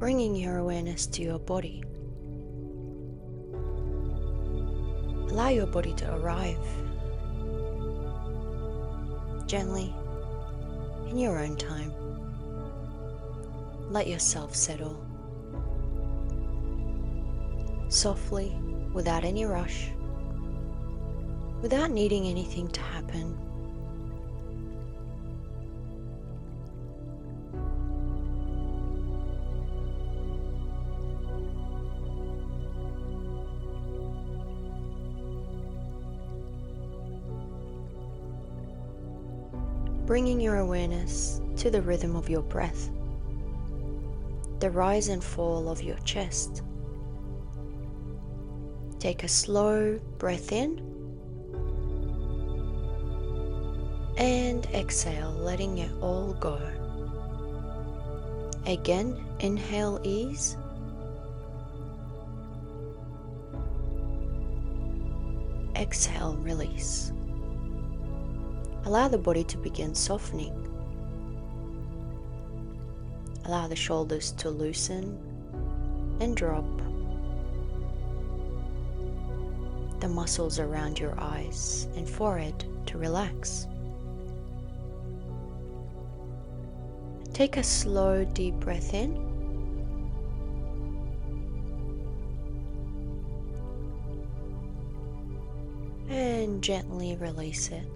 bringing your awareness to your body. Allow your body to arrive gently in your own time. Let yourself settle softly, without any rush, without needing anything to happen. Bringing your awareness to the rhythm of your breath, the rise and fall of your chest. Take a slow breath in and exhale, letting it all go. Again, inhale ease. Exhale release. Allow the body to begin softening. Allow the shoulders to loosen and drop. The muscles around your eyes and forehead to relax. Take a slow, deep breath in. And gently release it.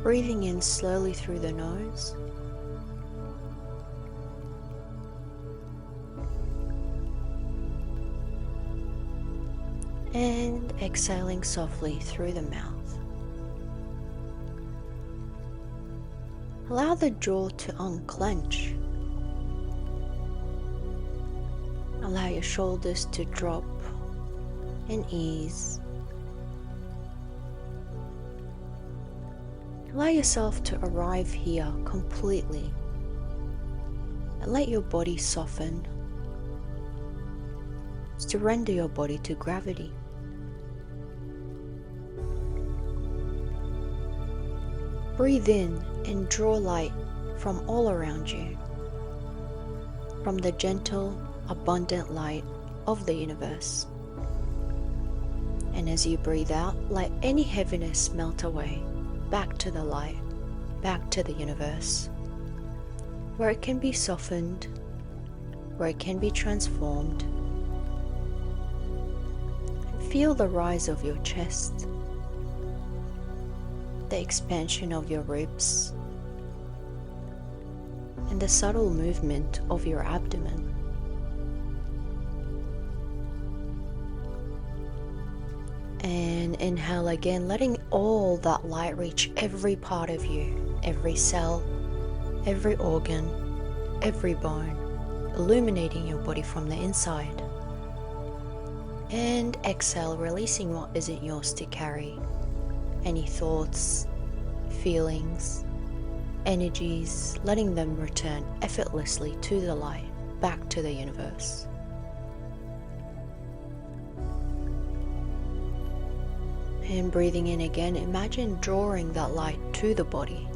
Breathing in slowly through the nose. And exhaling softly through the mouth. Allow the jaw to unclench. Allow your shoulders to drop and ease. Allow yourself to arrive here completely and let your body soften. Surrender your body to gravity. Breathe in and draw light from all around you, from the gentle, abundant light of the universe. And as you breathe out, let any heaviness melt away, back to the light, back to the universe, where it can be softened, where it can be transformed. Feel the rise of your chest, the expansion of your ribs, and the subtle movement of your abdomen. And inhale again, letting all that light reach every part of you, every cell, every organ, every bone, illuminating your body from the inside. And exhale, releasing what isn't yours to carry. Any thoughts, feelings, energies, letting them return effortlessly to the light, back to the universe. And breathing in again, imagine drawing that light to the body.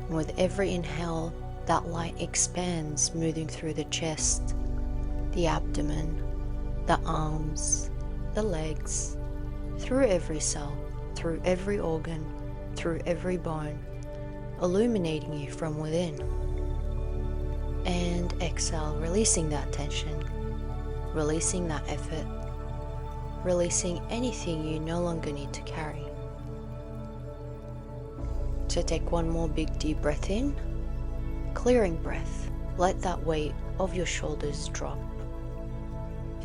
And with every inhale, that light expands, moving through the chest, the abdomen, the arms, the legs, through every cell, through every organ, through every bone, illuminating you from within. And exhale, releasing that tension, releasing that effort, releasing anything you no longer need to carry. So take one more big deep breath in, clearing breath. Let that weight of your shoulders drop.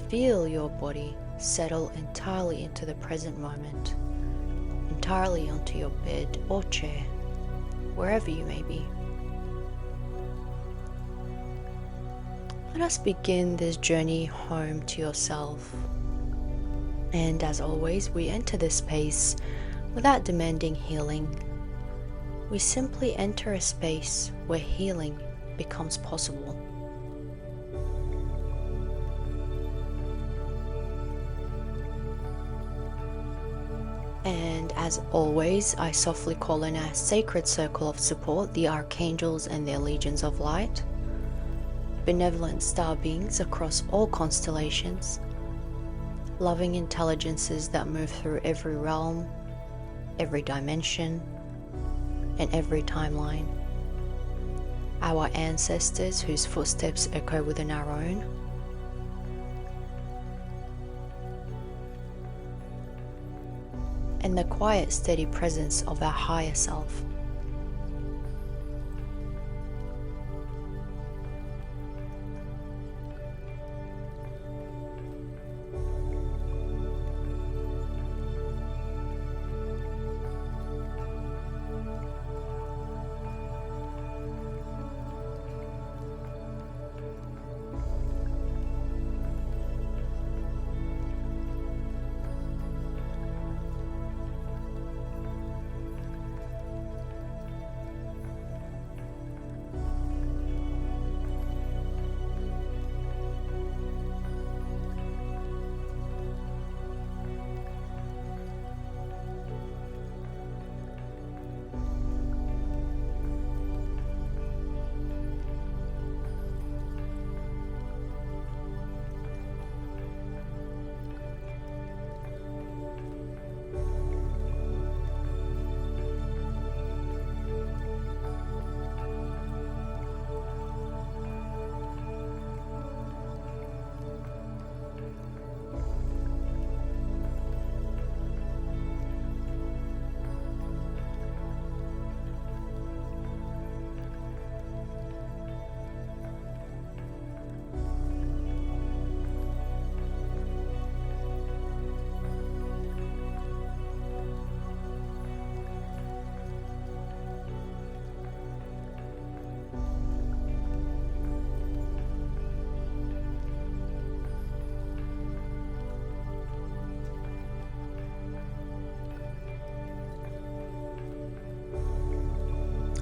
Feel your body settle entirely into the present moment, entirely onto your bed or chair, wherever you may be. Let us begin this journey home to yourself. And as always, we enter this space without demanding healing. We simply enter a space where healing becomes possible. And As always, I softly call in our sacred circle of support, the archangels and their legions of light, benevolent star beings across all constellations, loving intelligences that move through every realm, every dimension, and every timeline. Our ancestors whose footsteps echo within our own. And the quiet, steady presence of our higher self.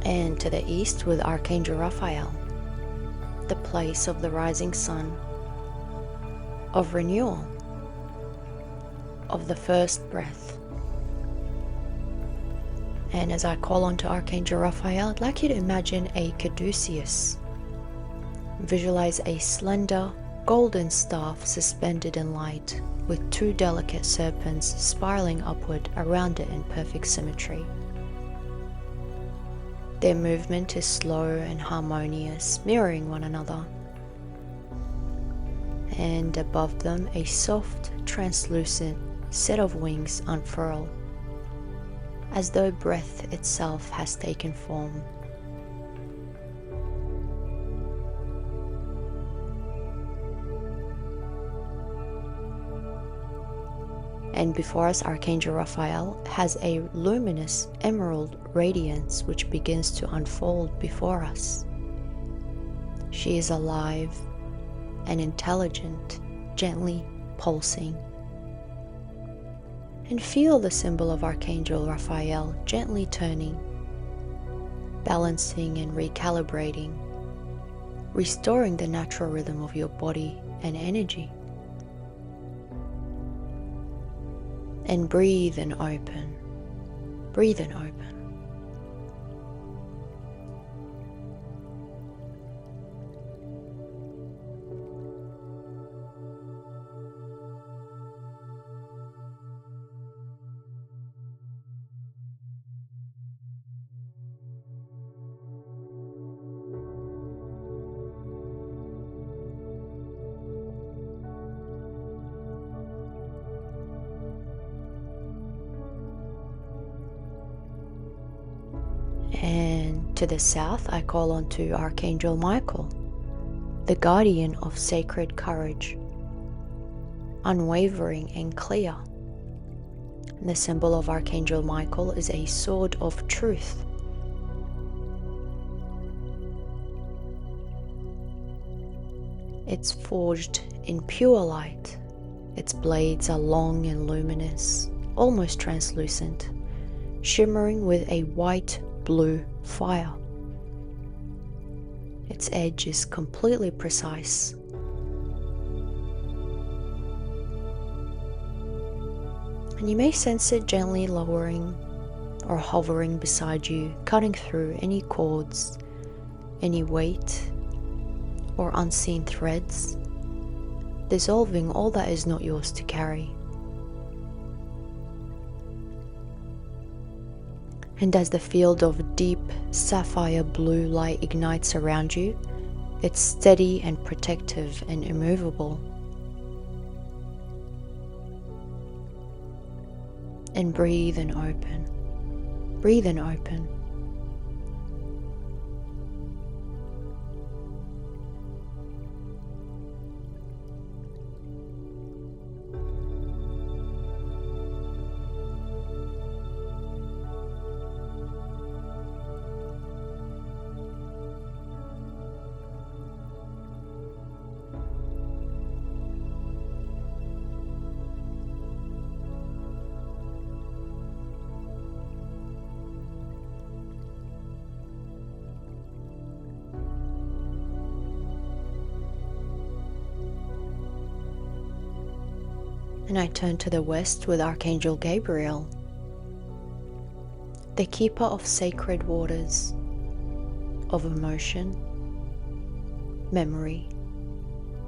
And to the east with Archangel Raphael, the place of the rising sun, of renewal, of the first breath. And as I call on to Archangel Raphael, I'd like you to imagine a caduceus. Visualize a slender golden staff suspended in light with two delicate serpents spiraling upward around it in perfect symmetry. Their movement is slow and harmonious, mirroring one another. And above them, a soft, translucent set of wings unfurl, as though breath itself has taken form. And before us, Archangel Raphael has a luminous emerald radiance which begins to unfold before us. She is alive and intelligent, gently pulsing. And feel the symbol of Archangel Raphael gently turning, balancing and recalibrating, restoring the natural rhythm of your body and energy. And breathe and open. Breathe and open. And to the south, I call on to Archangel Michael, the guardian of sacred courage, unwavering and clear. And the symbol of Archangel Michael is a sword of truth. It's forged in pure light. Its blades are long and luminous, almost translucent, shimmering with a white-blue fire. Its edge is completely precise. And you may sense it gently lowering or hovering beside you, cutting through any cords, any weight or unseen threads, dissolving all that is not yours to carry. And as the field of deep sapphire blue light ignites around you, it's steady and protective and immovable. And breathe and open. Breathe and open. And I turn to the west with Archangel Gabriel, the keeper of sacred waters, of emotion, memory,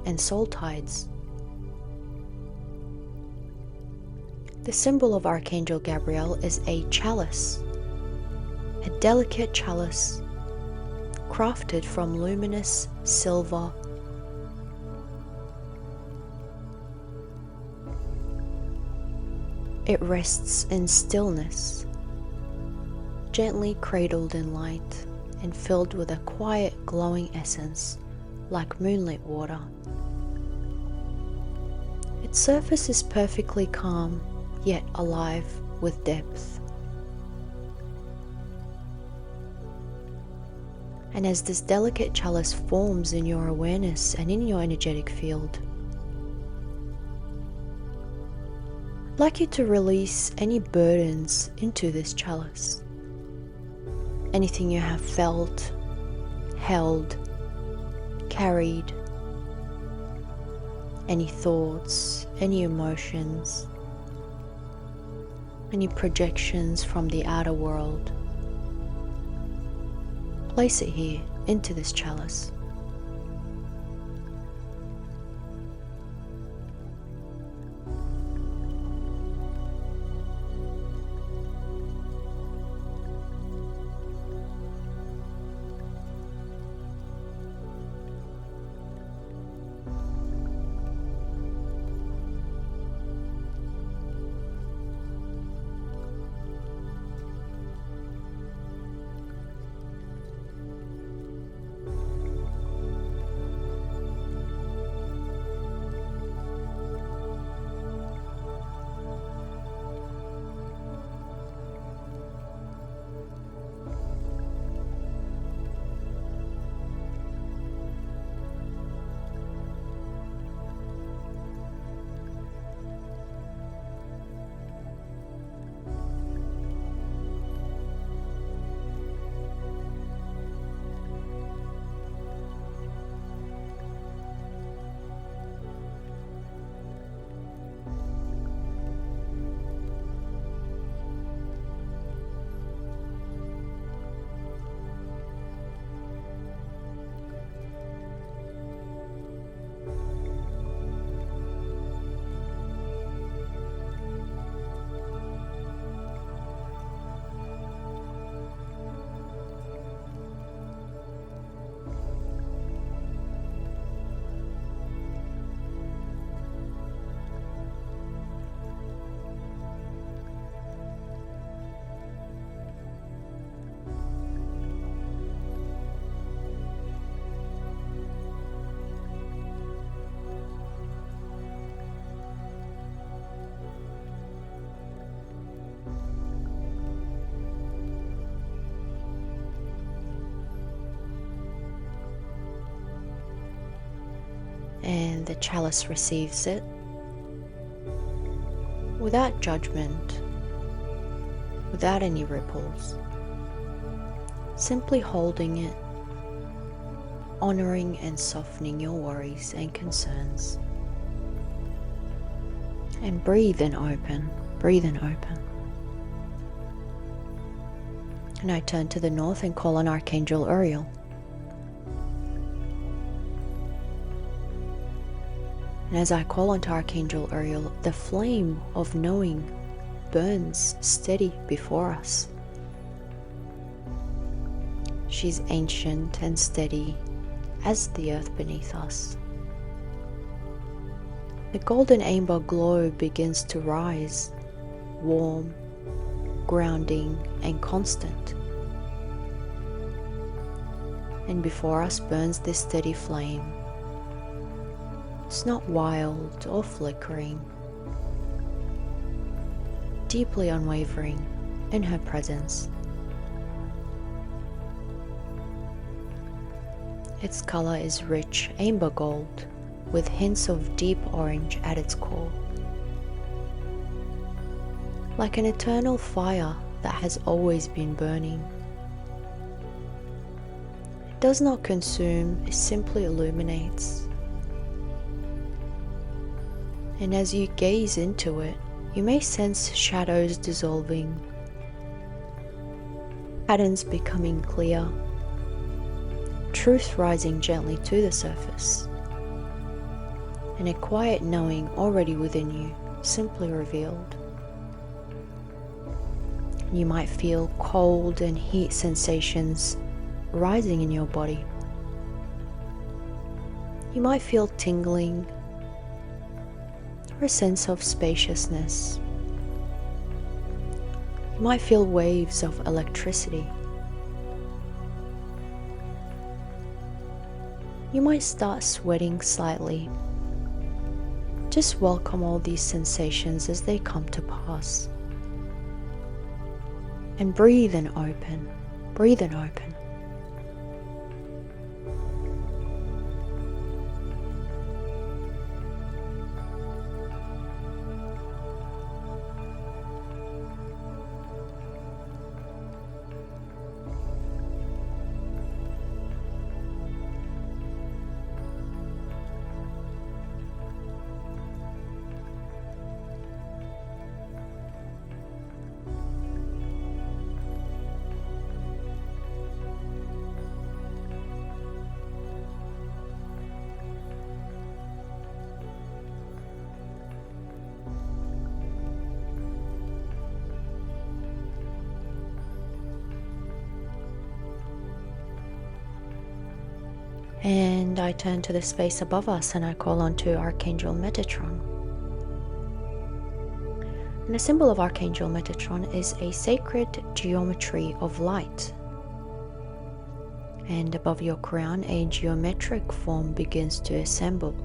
and soul tides. The symbol of Archangel Gabriel is a chalice, a delicate chalice crafted from luminous silver. It rests in stillness, gently cradled in light and filled with a quiet glowing essence like moonlit water. Its surface is perfectly calm, yet alive with depth. And as this delicate chalice forms in your awareness and in your energetic field, I'd like you to release any burdens into this chalice. Anything you have felt, held, carried, any thoughts, any emotions, any projections from the outer world. Place it here into this chalice. And the chalice receives it without judgment, without any ripples, simply holding it, honoring and softening your worries and concerns. And breathe and open. breathe and open. And I turn to the north and call on Archangel Uriel. And as I call onto Archangel Uriel, the flame of knowing burns steady before us. She's ancient and steady as the earth beneath us. The golden amber glow begins to rise, warm, grounding, and constant. And before us burns this steady flame. It's not wild or flickering, deeply unwavering in her presence. Its color is rich amber gold with hints of deep orange at its core. Like an eternal fire that has always been burning. It does not consume, it simply illuminates. And as you gaze into it, you may sense shadows dissolving, patterns becoming clear, truth rising gently to the surface, and a quiet knowing already within you, simply revealed. You might feel cold and heat sensations rising in your body. You might feel tingling or a sense of spaciousness. You might feel waves of electricity. You might start sweating slightly. Just welcome all these sensations as they come to pass. And breathe and open, breathe and open. And I turn to the space above us and I call on to Archangel Metatron. And the symbol of Archangel Metatron is a sacred geometry of light. And above your crown, a geometric form begins to assemble.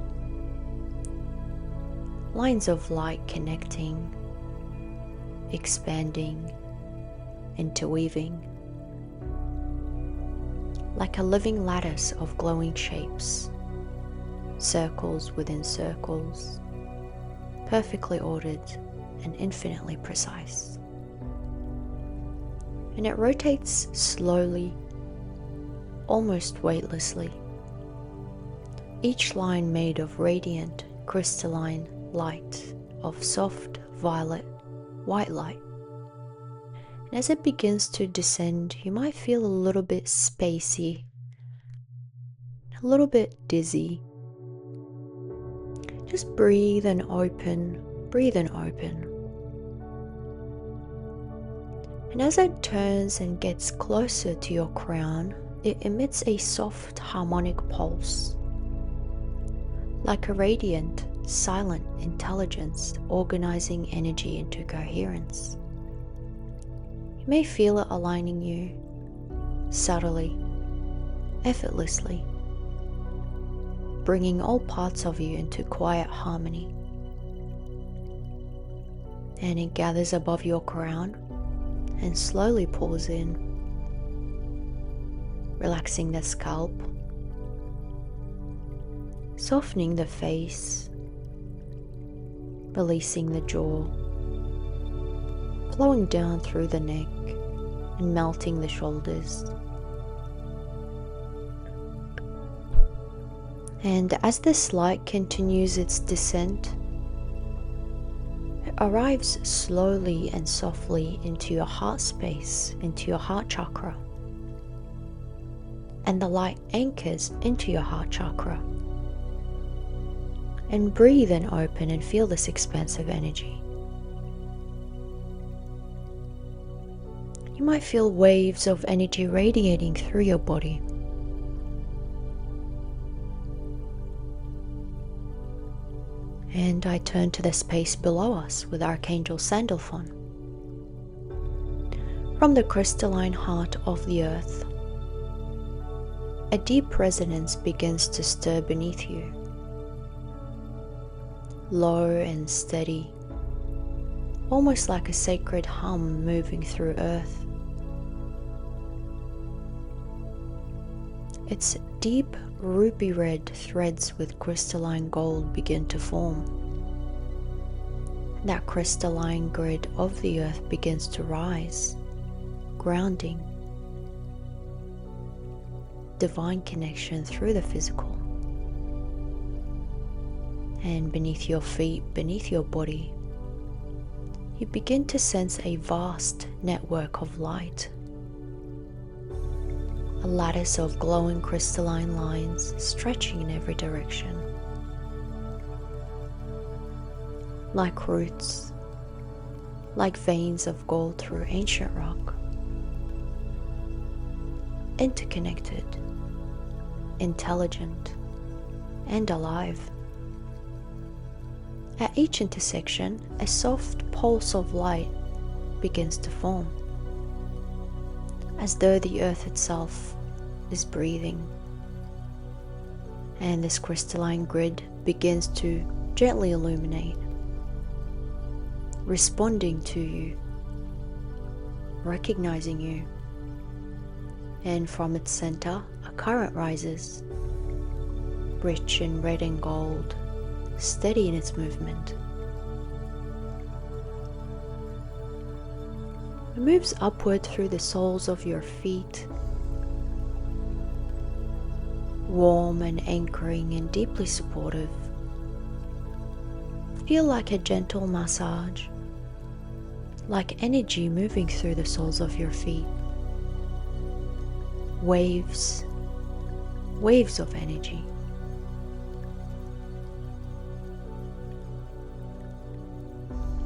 Lines of light connecting, expanding, interweaving. Like a living lattice of glowing shapes, circles within circles, perfectly ordered and infinitely precise. And it rotates slowly, almost weightlessly, each line made of radiant, crystalline light of soft violet, white light. And as it begins to descend, you might feel a little bit spacey, a little bit dizzy. Just breathe and open, breathe and open. And as it turns and gets closer to your crown, it emits a soft harmonic pulse, like a radiant, silent intelligence organizing energy into coherence. You may feel it aligning you subtly, effortlessly, bringing all parts of you into quiet harmony. And it gathers above your crown and slowly pulls in, relaxing the scalp, softening the face, releasing the jaw, flowing down through the neck and melting the shoulders. And as this light continues its descent, it arrives slowly and softly into your heart space, into your heart chakra. And the light anchors into your heart chakra. And breathe and open and feel this expansive energy. You might feel waves of energy radiating through your body. And I turn to the space below us with Archangel Sandalphon. From the crystalline heart of the earth, a deep resonance begins to stir beneath you. Low and steady, almost like a sacred hum moving through earth. Its deep ruby red threads with crystalline gold begin to form. That crystalline grid of the earth begins to rise, grounding, divine connection through the physical. And beneath your feet, beneath your body, you begin to sense a vast network of light. A lattice of glowing crystalline lines stretching in every direction. Like roots, like veins of gold through ancient rock. Interconnected, intelligent, and alive. At each intersection, a soft pulse of light begins to form, as though the earth itself is breathing. And this crystalline grid begins to gently illuminate, responding to you, recognizing you. And from its center, a current rises, rich in red and gold, steady in its movement. It moves upward through the soles of your feet, warm and anchoring and deeply supportive. Feel like a gentle massage, like energy moving through the soles of your feet. Waves, waves of energy.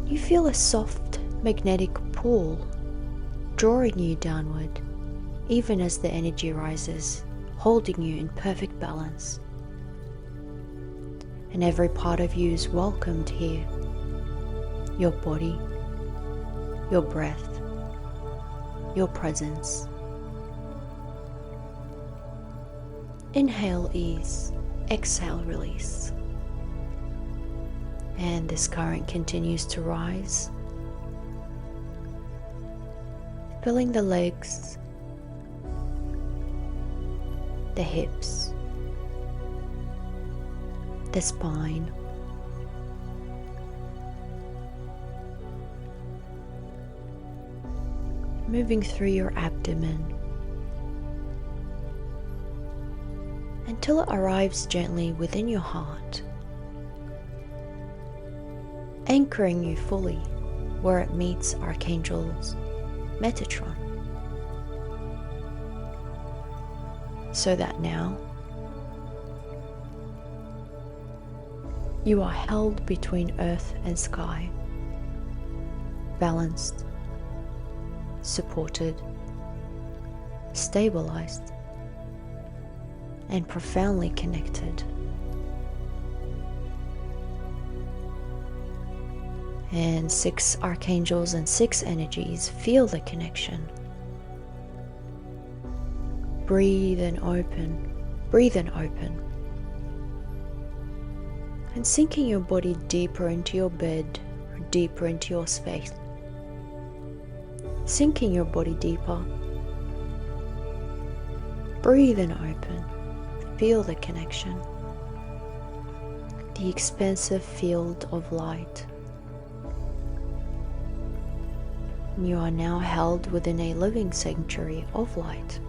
You feel a soft magnetic pull drawing you downward, even as the energy rises, holding you in perfect balance. And every part of you is welcomed here. Your body, your breath, your presence. Inhale ease, exhale release. And this current continues to rise, filling the legs, the hips, the spine, moving through your abdomen until it arrives gently within your heart, anchoring you fully where it meets Archangel's Metatron. So that now you are held between earth and sky, balanced, supported, stabilized, and profoundly connected. And 6 archangels and 6 energies feel the connection. Breathe and open, breathe and open. And sinking your body deeper into your bed, or deeper into your space. Sinking your body deeper. Breathe and open. Feel the connection. The expansive field of light. You are now held within a living sanctuary of light.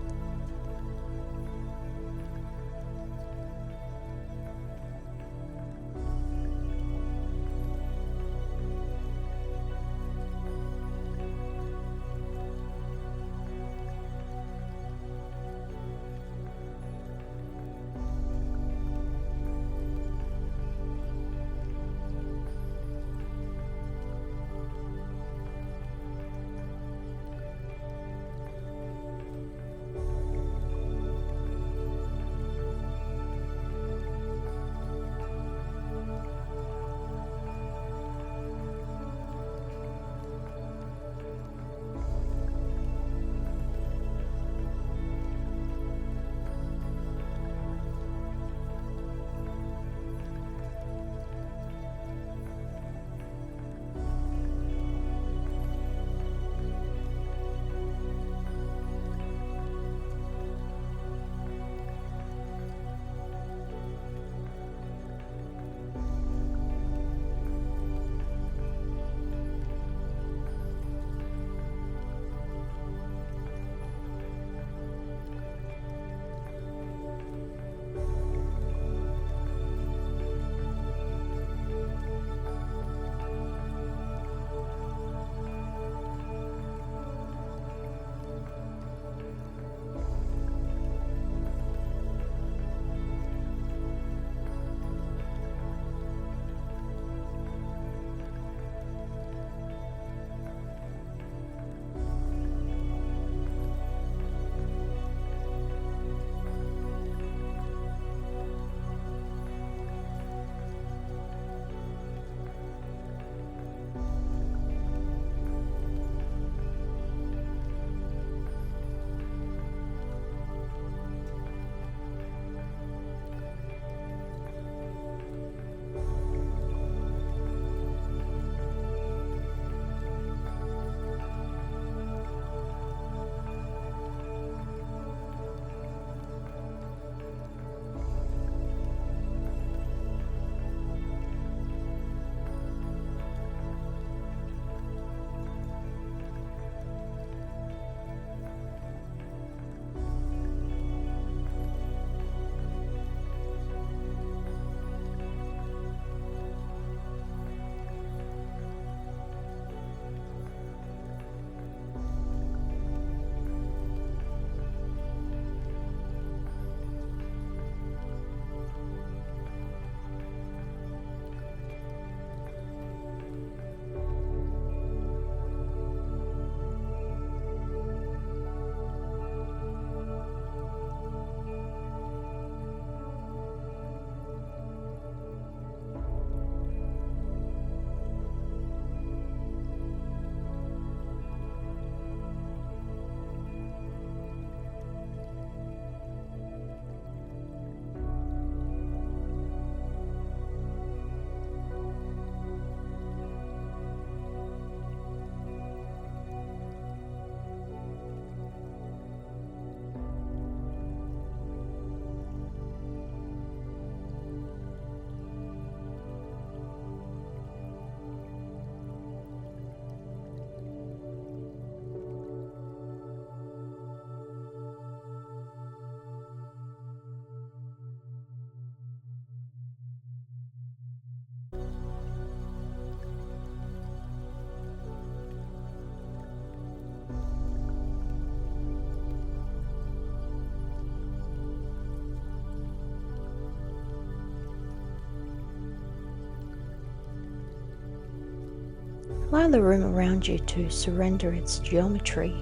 Allow the room around you to surrender its geometry.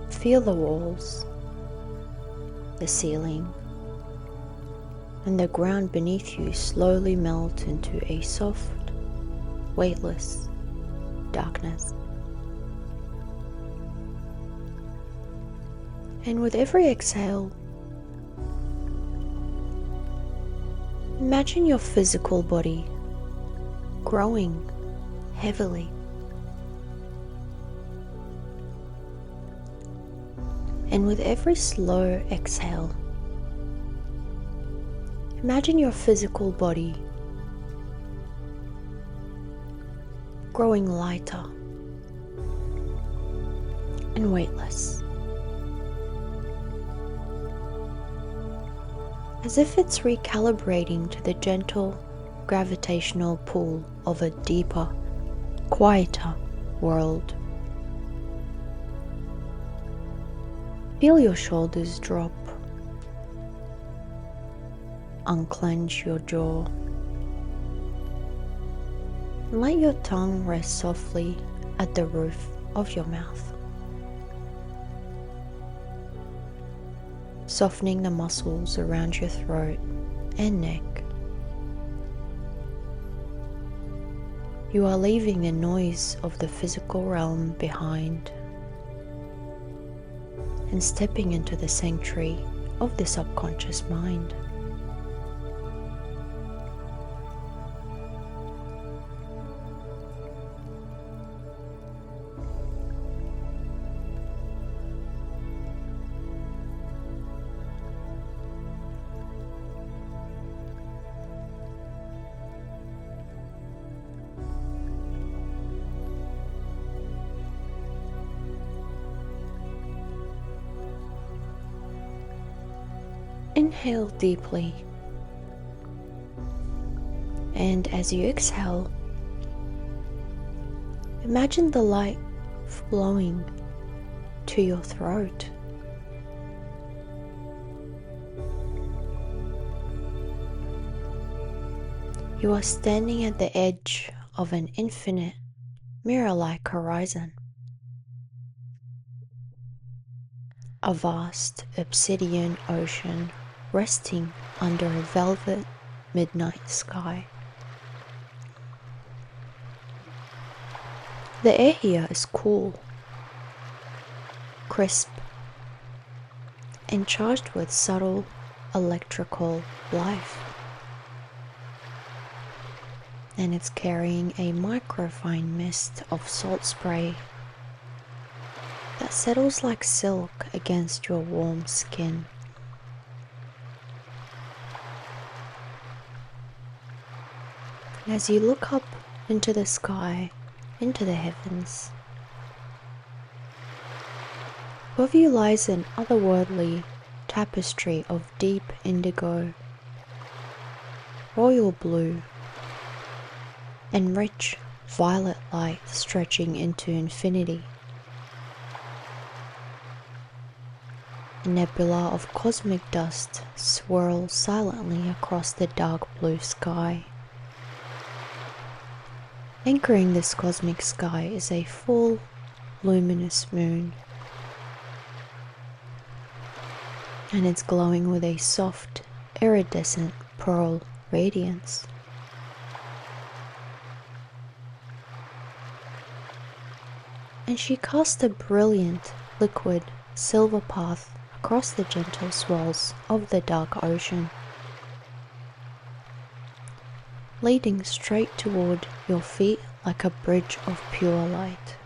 Feel the walls, the ceiling, and the ground beneath you slowly melt into a soft, weightless darkness. And with every exhale, imagine your physical body growing heavily. And with every slow exhale, imagine your physical body growing lighter and weightless, as if it's recalibrating to the gentle gravitational pull of a deeper, quieter world. Feel your shoulders drop. Unclench your jaw. And let your tongue rest softly at the roof of your mouth, softening the muscles around your throat and neck. You are leaving the noise of the physical realm behind and stepping into the sanctuary of the subconscious mind. Inhale deeply, and as you exhale, imagine the light flowing to your throat. You are standing at the edge of an infinite, mirror-like horizon. A vast obsidian ocean resting under a velvet midnight sky. The air here is cool, crisp, and charged with subtle electrical life. And it's carrying a microfine mist of salt spray that settles like silk against your warm skin. As you look up into the sky, into the heavens, above you lies an otherworldly tapestry of deep indigo, royal blue, and rich violet light stretching into infinity. A nebula of cosmic dust swirls silently across the dark blue sky. Anchoring this cosmic sky is a full, luminous moon, and it's glowing with a soft, iridescent pearl radiance. And she casts a brilliant, liquid, silver path across the gentle swells of the dark ocean, leading straight toward your feet like a bridge of pure light.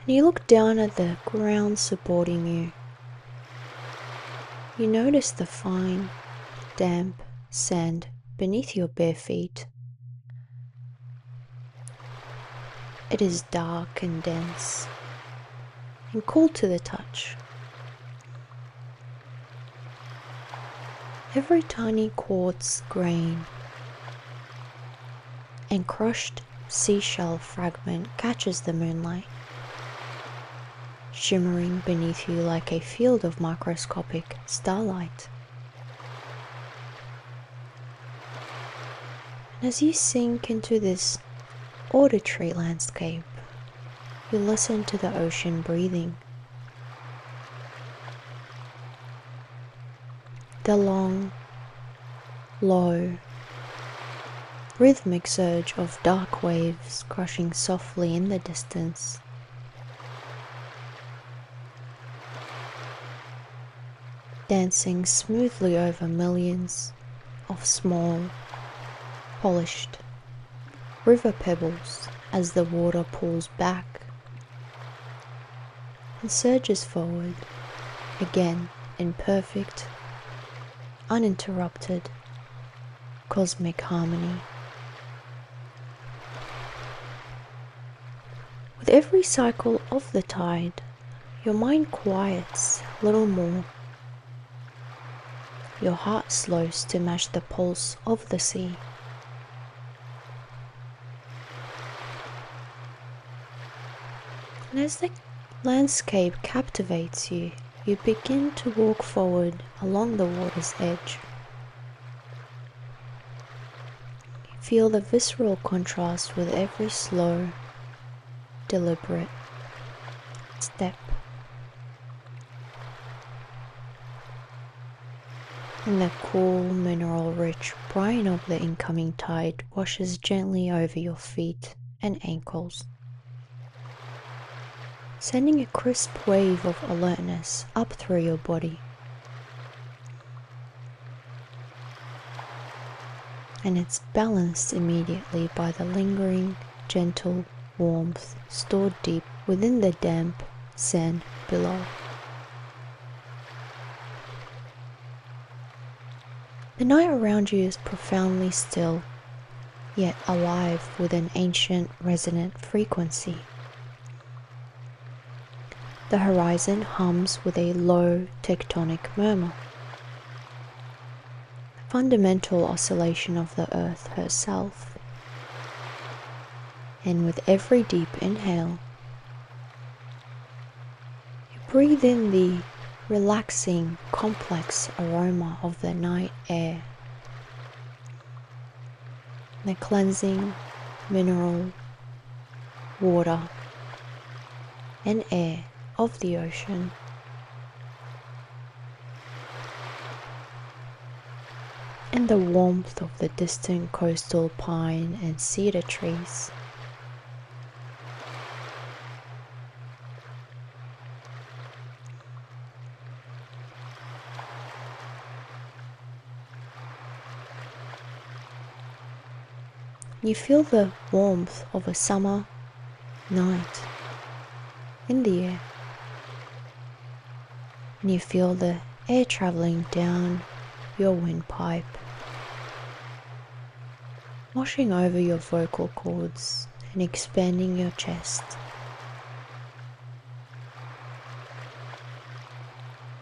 And you look down at the ground supporting you. You notice the fine, damp sand beneath your bare feet. It is dark and dense, and cool to the touch. Every tiny quartz grain and crushed seashell fragment catches the moonlight, shimmering beneath you like a field of microscopic starlight. And as you sink into this auditory landscape, you listen to the ocean breathing. The long, low, rhythmic surge of dark waves crashing softly in the distance. Dancing smoothly over millions of small, polished river pebbles as the water pulls back and surges forward again in perfect, uninterrupted cosmic harmony. With every cycle of the tide, your mind quiets a little more. Your heart slows to match the pulse of the sea. And as the landscape captivates you, you begin to walk forward along the water's edge. You feel the visceral contrast with every slow, deliberate step. And the cool, mineral-rich brine of the incoming tide washes gently over your feet and ankles, sending a crisp wave of alertness up through your body. And it's balanced immediately by the lingering, gentle warmth stored deep within the damp sand below. The night around you is profoundly still, yet alive with an ancient resonant frequency. The horizon hums with a low tectonic murmur, the fundamental oscillation of the earth herself. And with every deep inhale, you breathe in the relaxing, complex aroma of the night air, the cleansing mineral, water, and air of the ocean. And the warmth of the distant coastal pine and cedar trees. You feel the warmth of a summer night in the air, and you feel the air traveling down your windpipe, washing over your vocal cords and expanding your chest,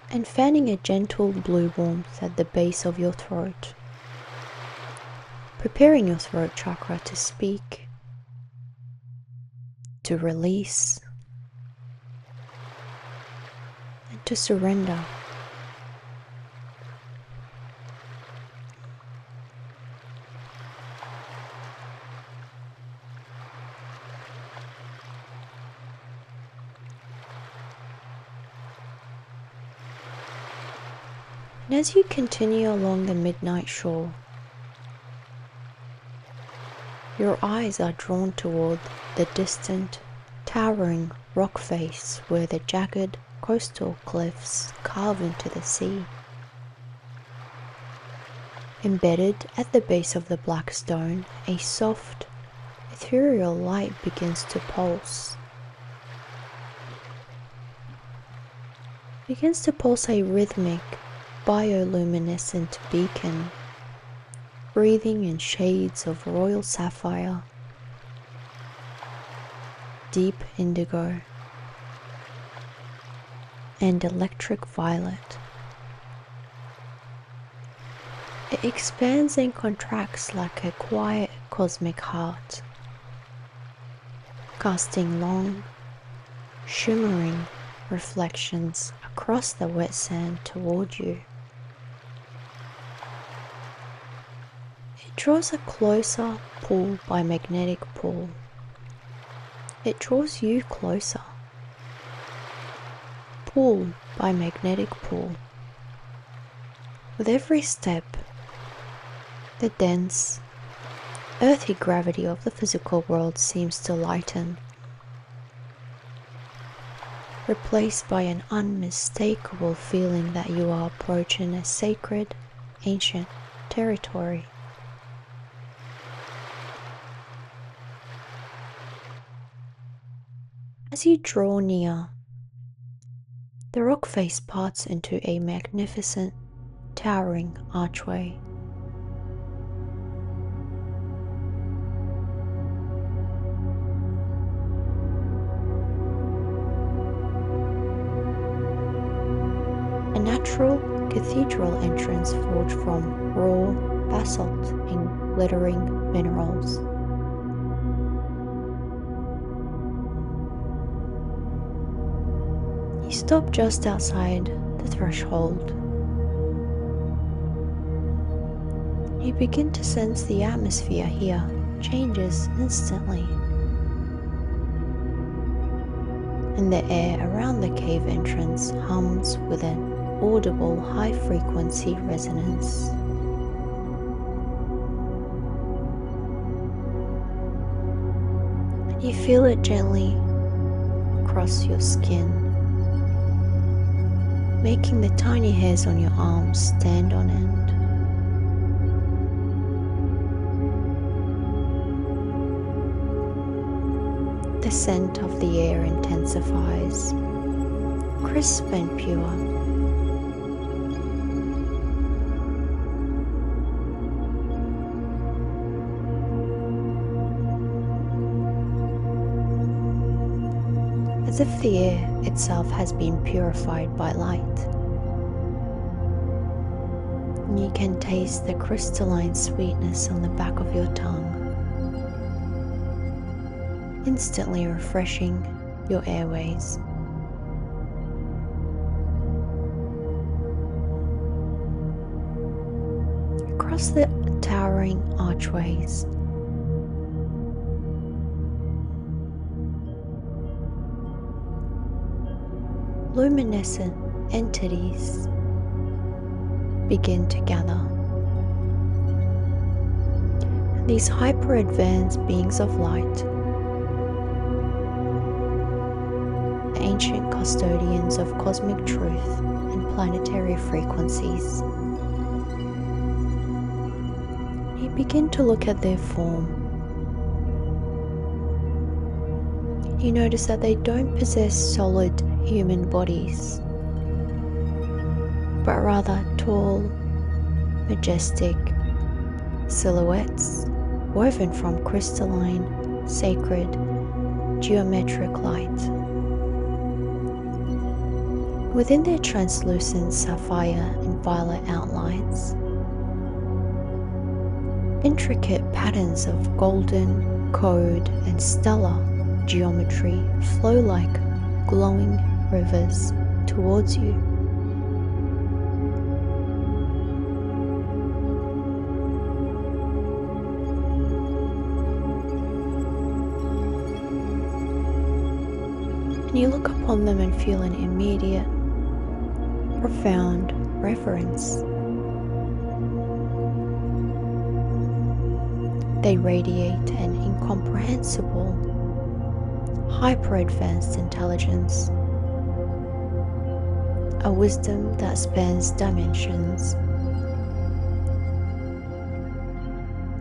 and fanning a gentle blue warmth at the base of your throat, preparing your throat chakra to speak, to release, and to surrender. And as you continue along the midnight shore, your eyes are drawn toward the distant, towering rock face where the jagged coastal cliffs carve into the sea. Embedded at the base of the black stone, a soft, ethereal light begins to pulse. It begins to pulse a rhythmic, bioluminescent beacon, breathing in shades of royal sapphire, deep indigo, and electric violet. It expands and contracts like a quiet cosmic heart, casting long, shimmering reflections across the wet sand toward you. It draws a closer pull by magnetic pull. It draws you closer. Pull by magnetic pull. With every step, the dense, earthy gravity of the physical world seems to lighten, replaced by an unmistakable feeling that you are approaching a sacred, ancient territory. As you draw near, the rock face parts into a magnificent, towering archway. A natural cathedral entrance forged from raw basalt and glittering minerals. You stop just outside the threshold. You begin to sense the atmosphere here changes instantly, and the air around the cave entrance hums with an audible high-frequency resonance. You feel it gently across your skin, making the tiny hairs on your arms stand on end. The scent of the air intensifies, crisp and pure. As if the air itself has been purified by light. And you can taste the crystalline sweetness on the back of your tongue, instantly refreshing your airways. Across the towering archways, luminescent entities begin to gather. These hyper-advanced beings of light, the ancient custodians of cosmic truth and planetary frequencies. You begin to look at their form. You notice that they don't possess solid human bodies, but rather tall, majestic silhouettes woven from crystalline, sacred, geometric light. Within their translucent sapphire and violet outlines, intricate patterns of golden, code, and stellar geometry flow like glowing rivers towards you. And you look upon them and feel an immediate, profound reverence. They radiate an incomprehensible, hyper-advanced intelligence, a wisdom that spans dimensions,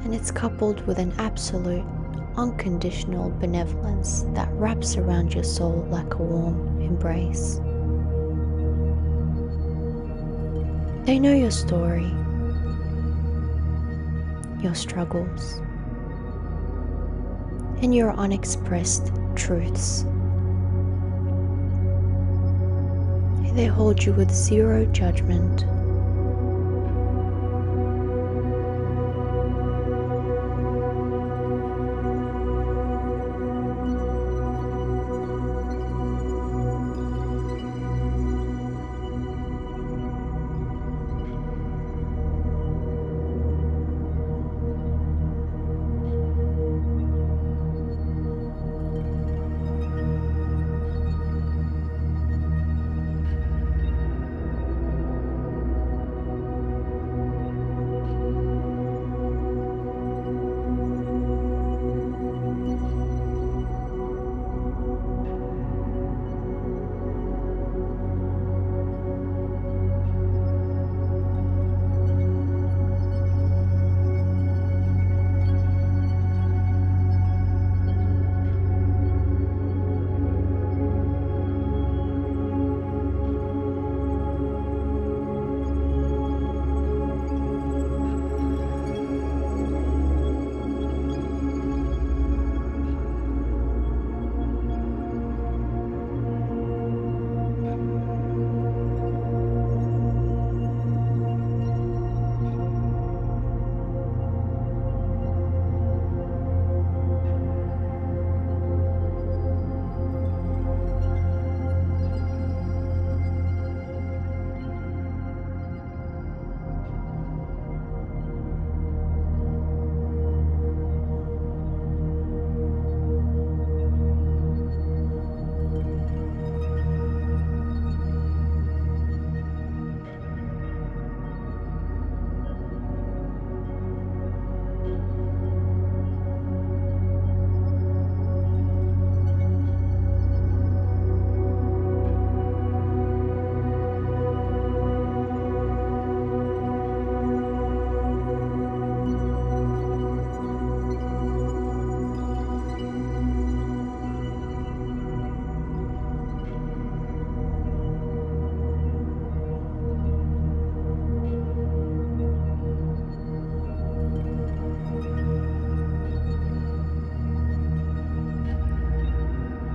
and it's coupled with an absolute, unconditional benevolence that wraps around your soul like a warm embrace. They know your story, your struggles, and your unexpressed truths. They hold you with zero judgment.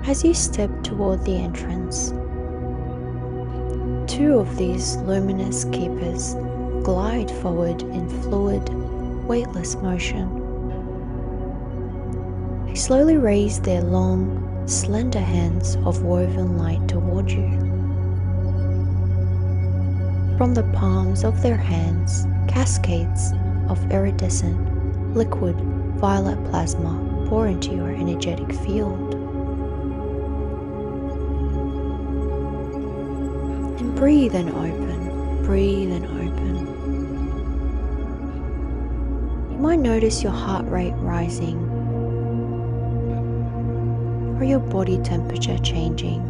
As you step toward the entrance, two of these luminous keepers glide forward in fluid, weightless motion. They slowly raise their long, slender hands of woven light toward you. From the palms of their hands, cascades of iridescent, liquid, violet plasma pour into your energetic field. And breathe and open, breathe and open. You might notice your heart rate rising or your body temperature changing.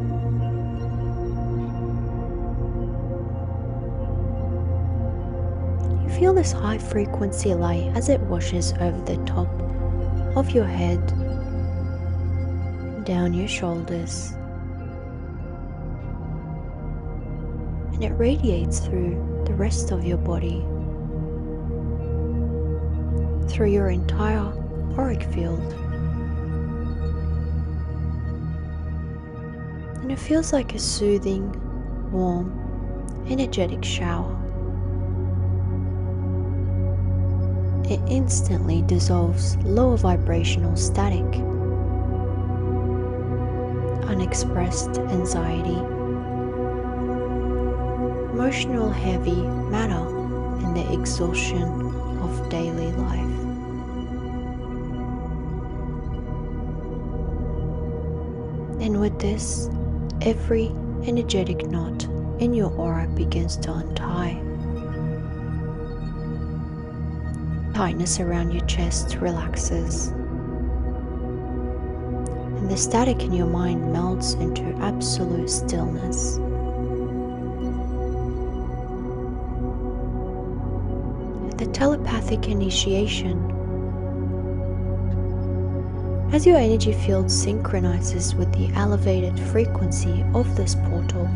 You feel this high frequency light as it washes over the top of your head, down your shoulders, and it radiates through the rest of your body, through your entire auric field. And it feels like a soothing, warm, energetic shower. It instantly dissolves lower vibrational static, unexpressed anxiety, emotional heavy matter, and the exhaustion of daily life. And with this, every energetic knot in your aura begins to untie. Tightness around your chest relaxes, and the static in your mind melts into absolute stillness. The telepathic initiation. As your energy field synchronizes with the elevated frequency of this portal,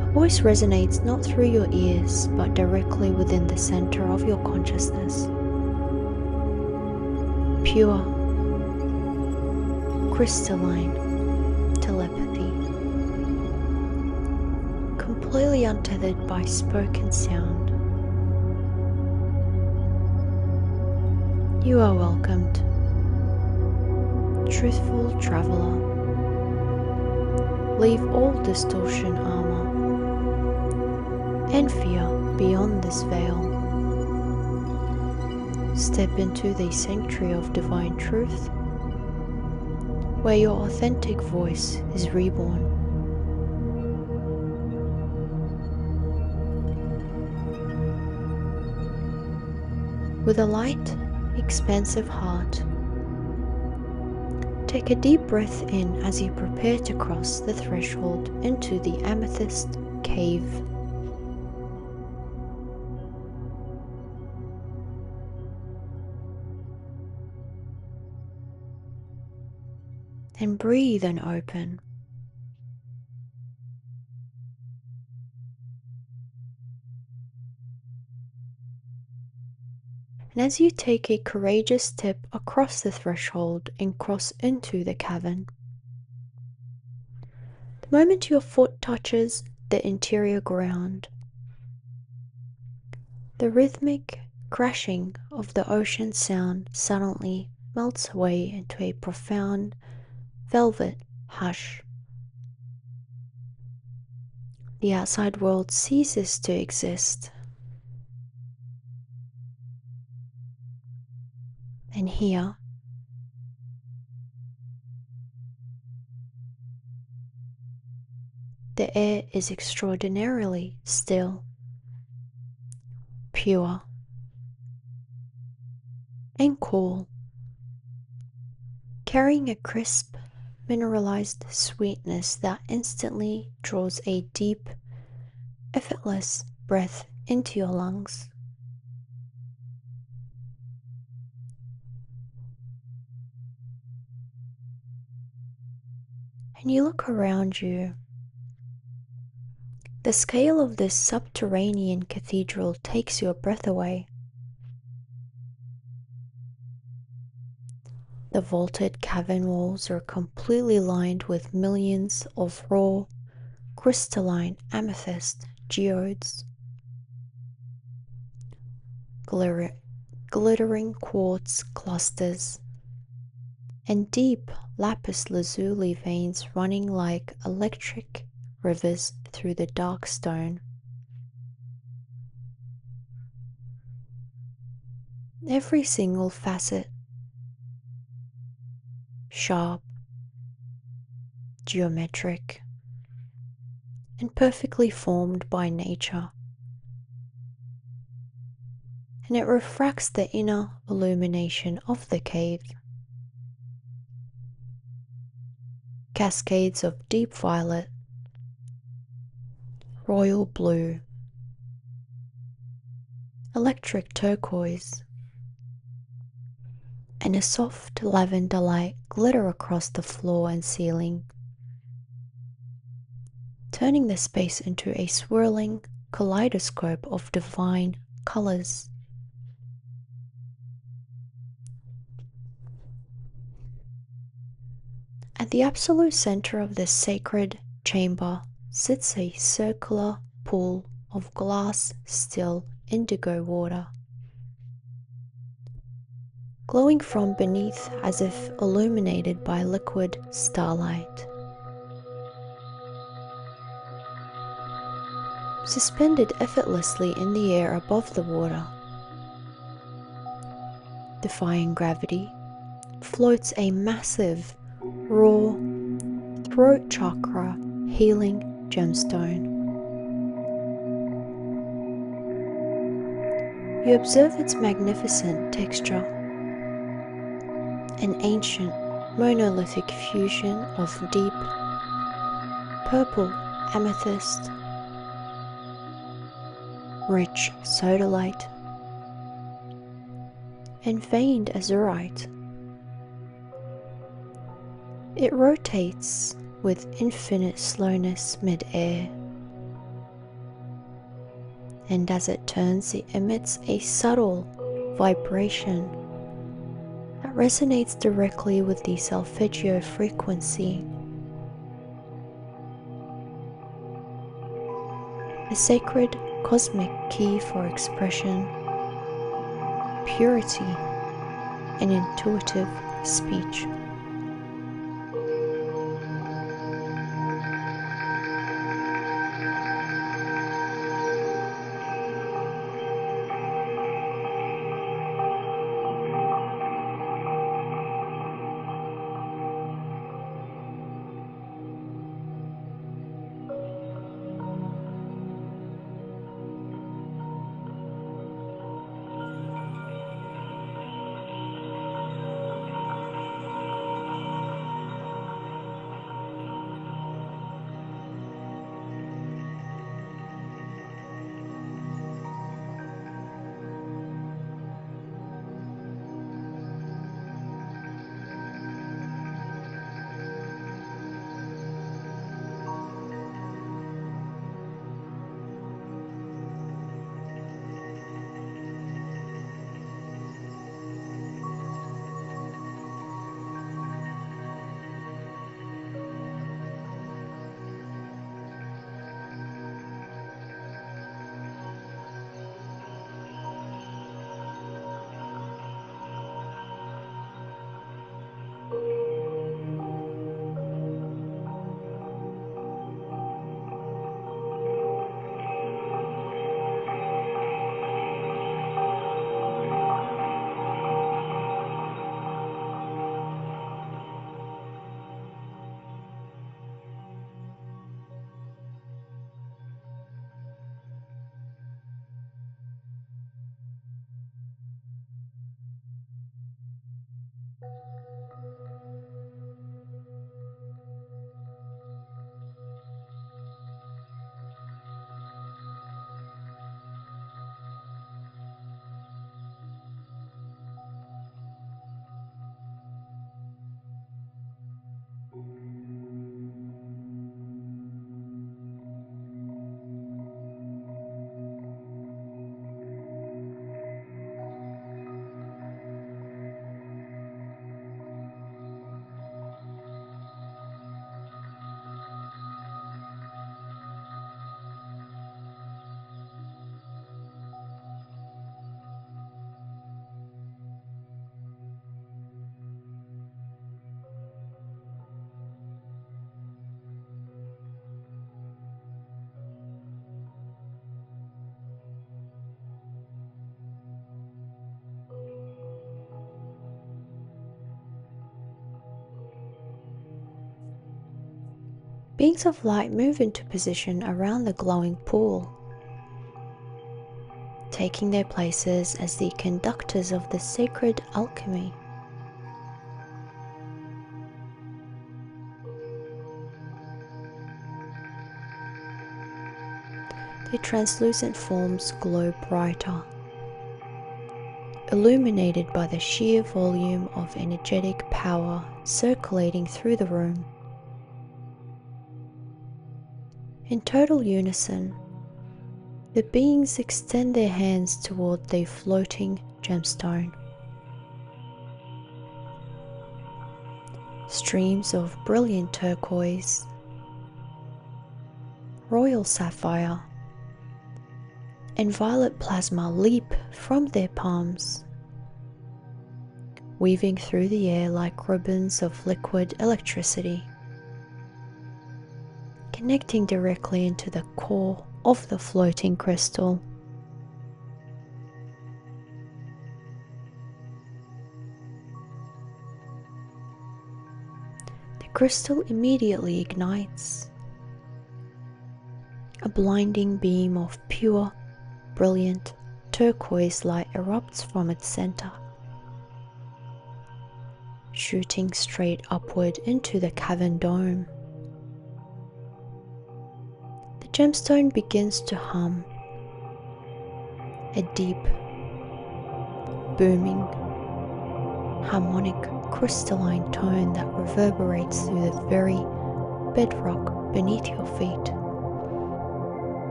a voice resonates not through your ears but directly within the center of your consciousness. Pure, crystalline telepathy, completely untethered by spoken sound. You are welcomed, truthful traveler. Leave all distortion, armor, and fear beyond this veil. Step into the sanctuary of divine truth, where your authentic voice is reborn. With a light, expansive heart, take a deep breath in as you prepare to cross the threshold into the Amethyst Cave. And breathe and open. And as you take a courageous step across the threshold and cross into the cavern, the moment your foot touches the interior ground, the rhythmic crashing of the ocean sound suddenly melts away into a profound velvet hush. The outside world ceases to exist. And here, the air is extraordinarily still, pure, and cool, carrying a crisp, mineralized sweetness that instantly draws a deep, effortless breath into your lungs. And you look around you. The scale of this subterranean cathedral takes your breath away. The vaulted cavern walls are completely lined with millions of raw, crystalline amethyst geodes, glittering quartz clusters, and deep lapis lazuli veins running like electric rivers through the dark stone. Every single facet, sharp, geometric, and perfectly formed by nature, and it refracts the inner illumination of the cave. Cascades of deep violet, royal blue, electric turquoise, and a soft lavender light glitter across the floor and ceiling, turning the space into a swirling kaleidoscope of divine colors. At the absolute center of this sacred chamber sits a circular pool of glass, still indigo water, glowing from beneath as if illuminated by liquid starlight. Suspended effortlessly in the air above the water, defying gravity, floats a massive, raw, throat chakra healing gemstone. You observe its magnificent texture, an ancient monolithic fusion of deep purple amethyst, rich sodalite, and veined azurite. It rotates with infinite slowness mid-air, and as it turns, it emits a subtle vibration that resonates directly with the solfeggio frequency. The sacred cosmic key for expression, purity, and intuitive speech. Beings of light move into position around the glowing pool, taking their places as the conductors of the sacred alchemy. Their translucent forms glow brighter, illuminated by the sheer volume of energetic power circulating through the room. In total unison, the beings extend their hands toward the floating gemstone. Streams of brilliant turquoise, royal sapphire, and violet plasma leap from their palms, weaving through the air like ribbons of liquid electricity, connecting directly into the core of the floating crystal. The crystal immediately ignites. A blinding beam of pure, brilliant turquoise light erupts from its center, shooting straight upward into the cavern dome. The gemstone begins to hum, a deep, booming, harmonic, crystalline tone that reverberates through the very bedrock beneath your feet.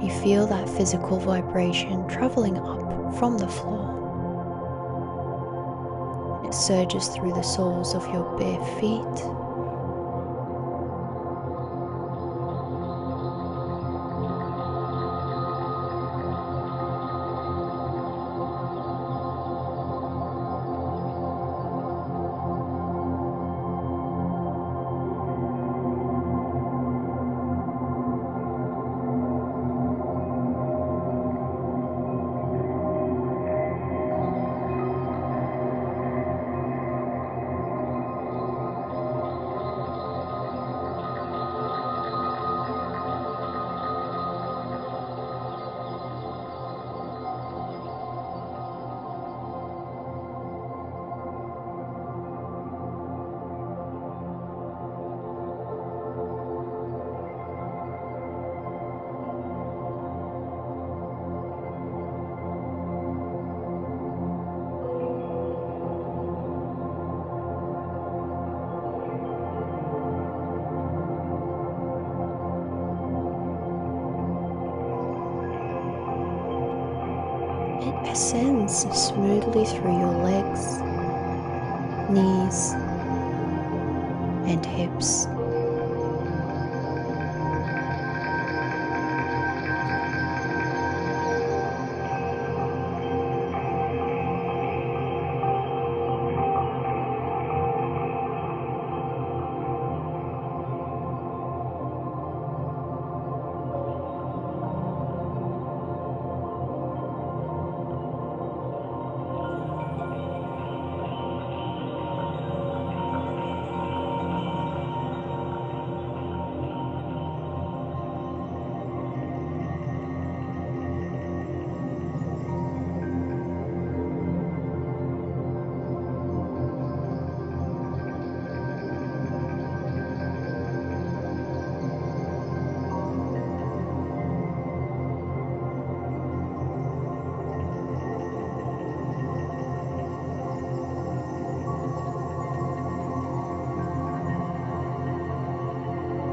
You feel that physical vibration traveling up from the floor. It surges through the soles of your bare feet, it ascends smoothly through your legs, knees, and hips.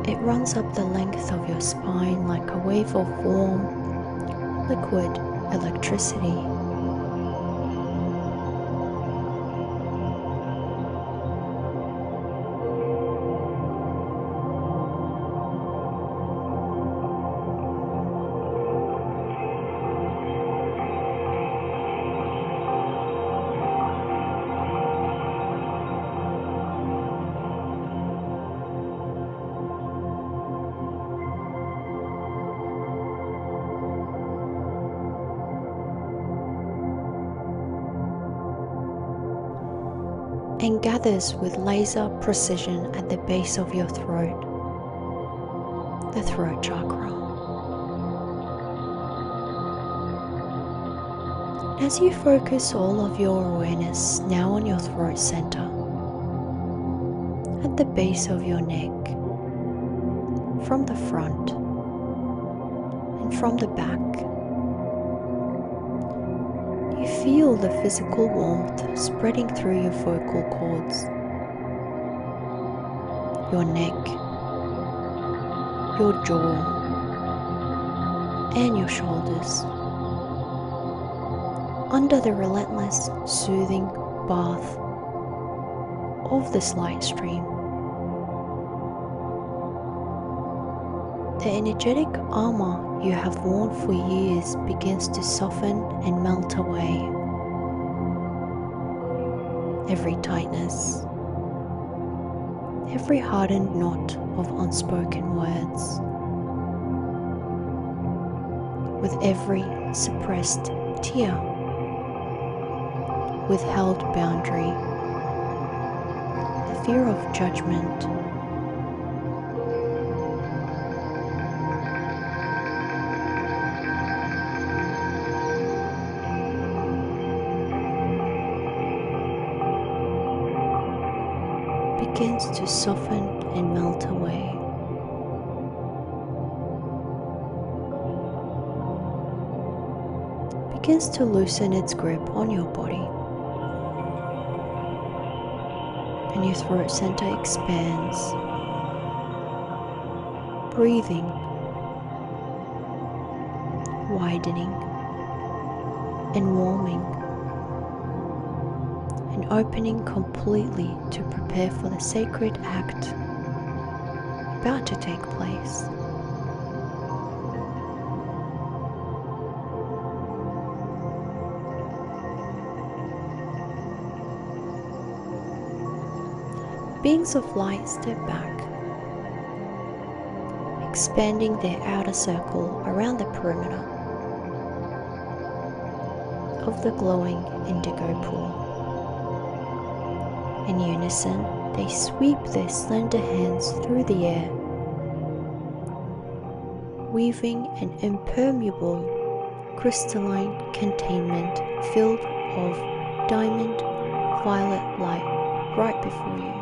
It runs up the length of your spine like a wave of warm, liquid electricity. And gathers with laser precision at the base of your throat, the throat chakra. As you focus all of your awareness now on your throat center, at the base of your neck, from the front and from the back, you feel the physical warmth spreading through your vocal cords, your neck, your jaw, and your shoulders, under the relentless, soothing bath of this light stream. The energetic armor you have worn for years begins to soften and melt away. Every tightness, every hardened knot of unspoken words, with every suppressed tear, withheld boundary, the fear of judgment, begins to soften and melt away. Begins to loosen its grip on your body, and your throat center expands, breathing, widening, and warming, and opening completely to prepare for the sacred act about to take place. Beings of light step back, expanding their outer circle around the perimeter of the glowing indigo pool. In unison, they sweep their slender hands through the air, weaving an impermeable crystalline containment filled of diamond violet light right before you.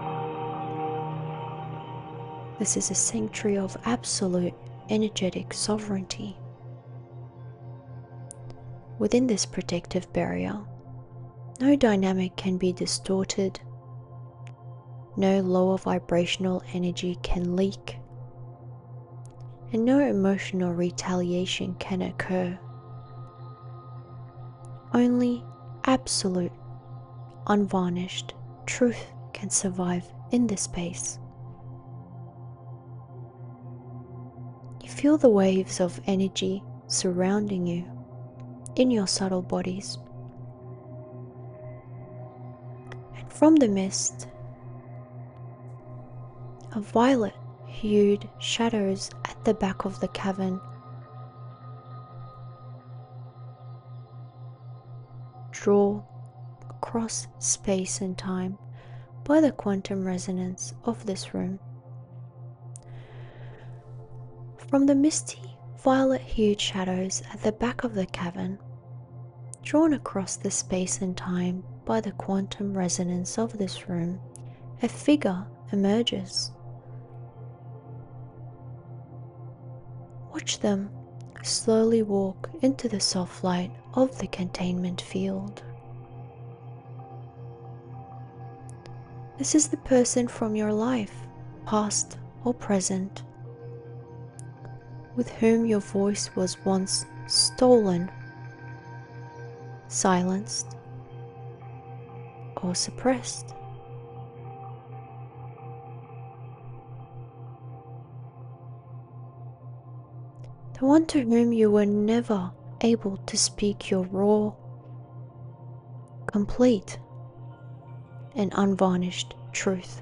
This is a sanctuary of absolute energetic sovereignty. Within this protective barrier, no dynamic can be distorted, no lower vibrational energy can leak, and no emotional retaliation can occur. Only absolute, unvarnished truth can survive in this space. You feel the waves of energy surrounding you in your subtle bodies. And from the mist, a violet-hued shadows at the back of the cavern draw across space and time by the quantum resonance of this room. From the misty, violet-hued shadows at the back of the cavern, drawn across the space and time by the quantum resonance of this room, a figure emerges. Watch them slowly walk into the soft light of the containment field. This is the person from your life, past or present, with whom your voice was once stolen, silenced, or suppressed. The one to whom you were never able to speak your raw, complete, and unvarnished truth.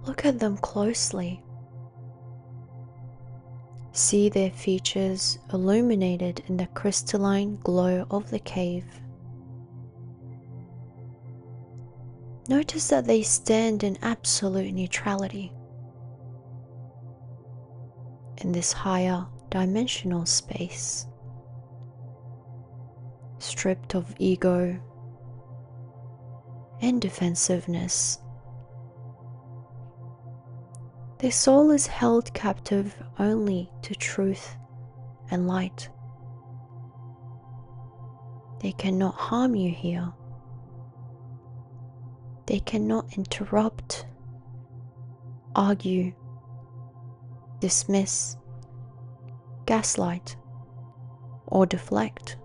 Look at them closely. See their features illuminated in the crystalline glow of the cave. Notice that they stand in absolute neutrality in this higher dimensional space, stripped of ego and defensiveness. Their soul is held captive only to truth and light. They cannot harm you here. They cannot interrupt, argue, dismiss, gaslight, or deflect.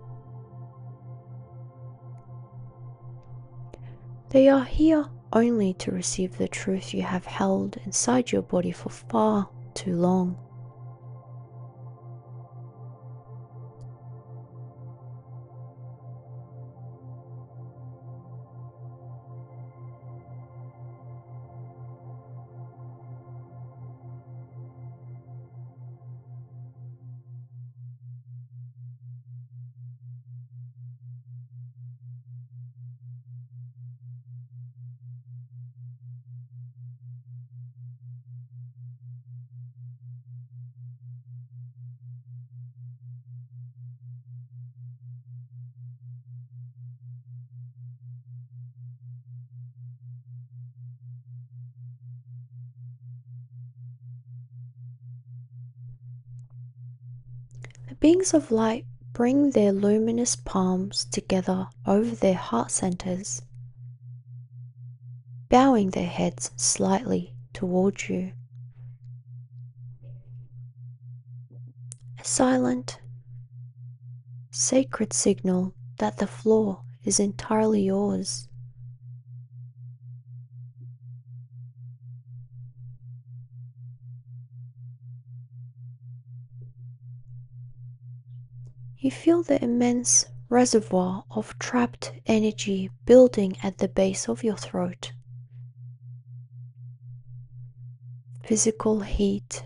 They are here only to receive the truth you have held inside your body for far too long. The beings of light bring their luminous palms together over their heart centers, bowing their heads slightly towards you. A silent, sacred signal that the floor is entirely yours. You feel the immense reservoir of trapped energy building at the base of your throat. Physical heat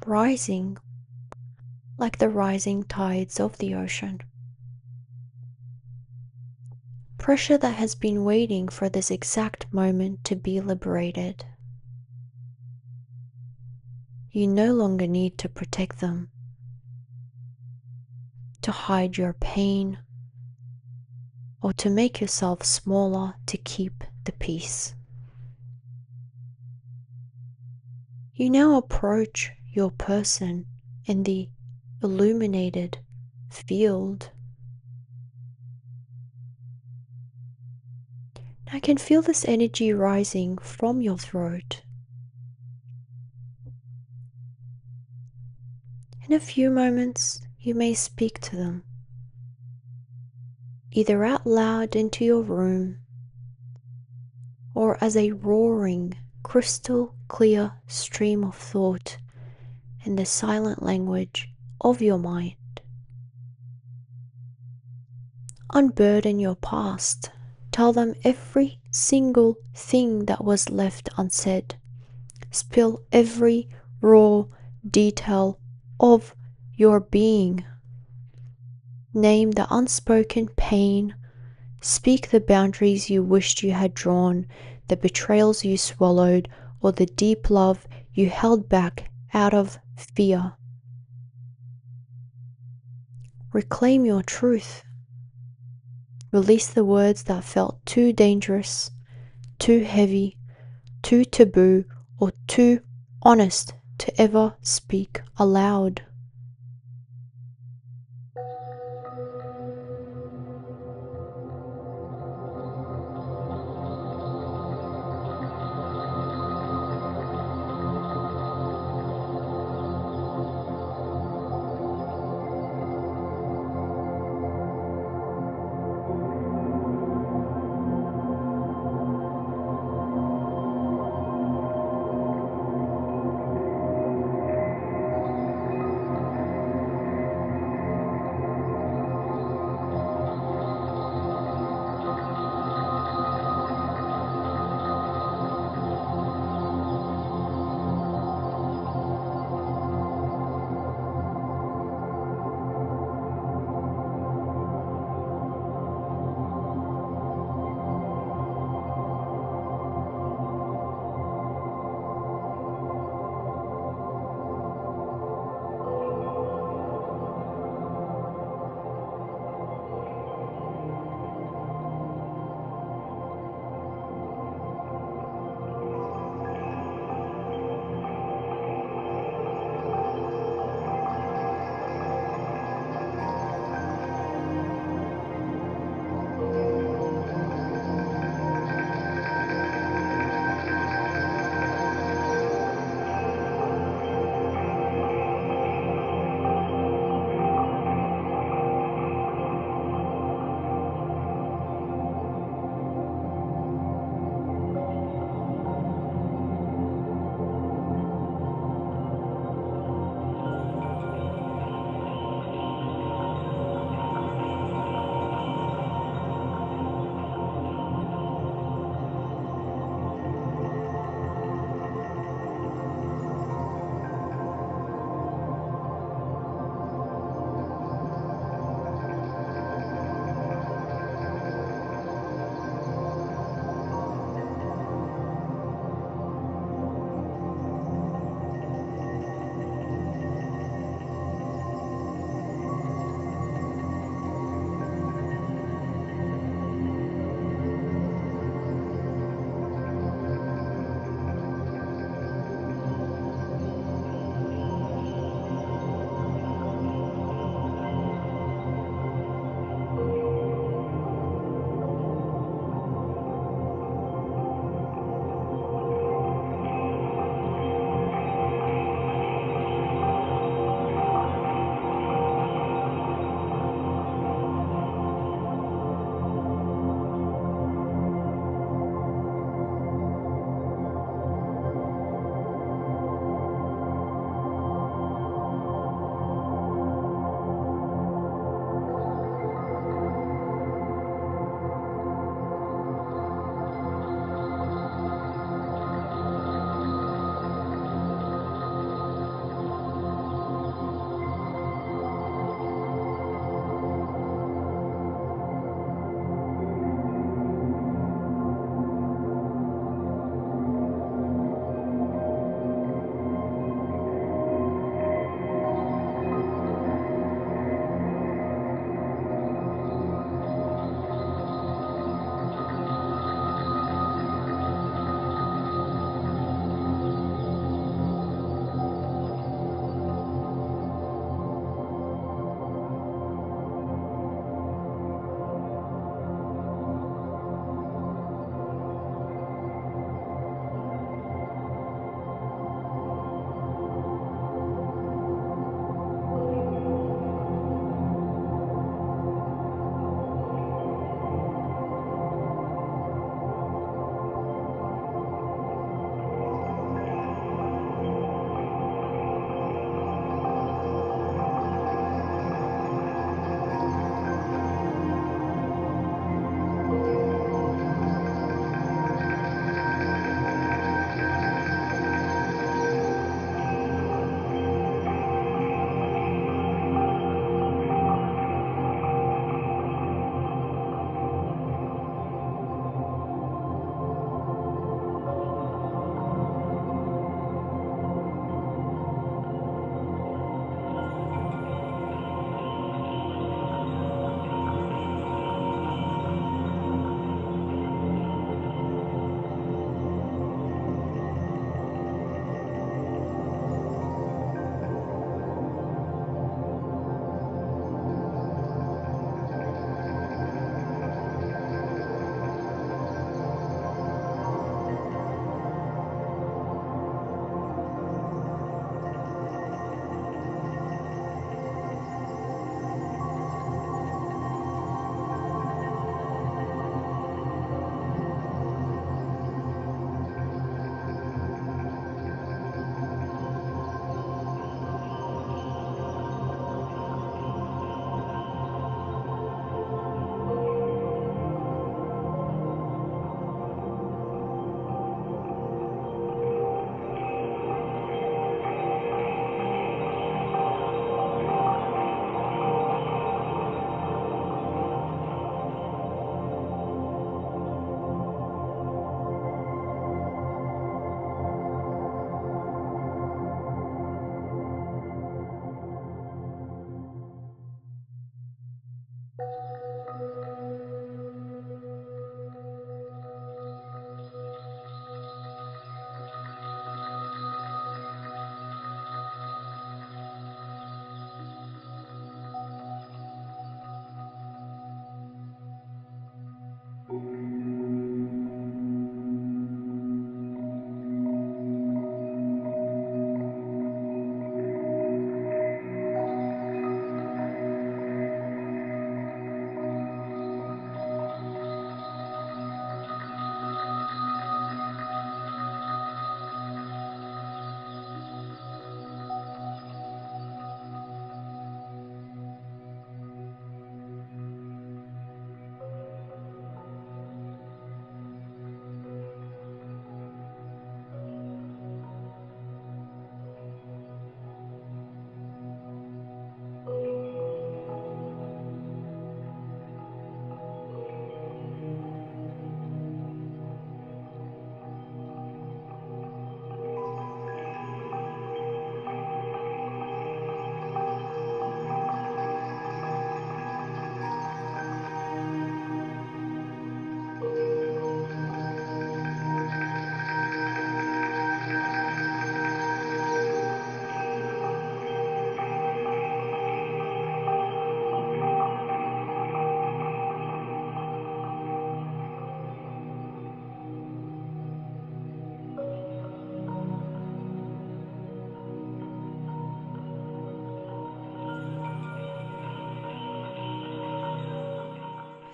rising like the rising tides of the ocean. Pressure that has been waiting for this exact moment to be liberated. You no longer need to protect them, to hide your pain, or to make yourself smaller to keep the peace. You now approach your person in the illuminated field. I can feel this energy rising from your throat. In a few moments, you may speak to them, either out loud into your room or as a roaring, crystal clear stream of thought in the silent language of your mind. Unburden your past. Tell them every single thing that was left unsaid. Spill every raw detail of your being. Name the unspoken pain. Speak the boundaries you wished you had drawn, the betrayals you swallowed, or the deep love you held back out of fear. Reclaim your truth. Release the words that felt too dangerous, too heavy, too taboo, or too honest to ever speak aloud.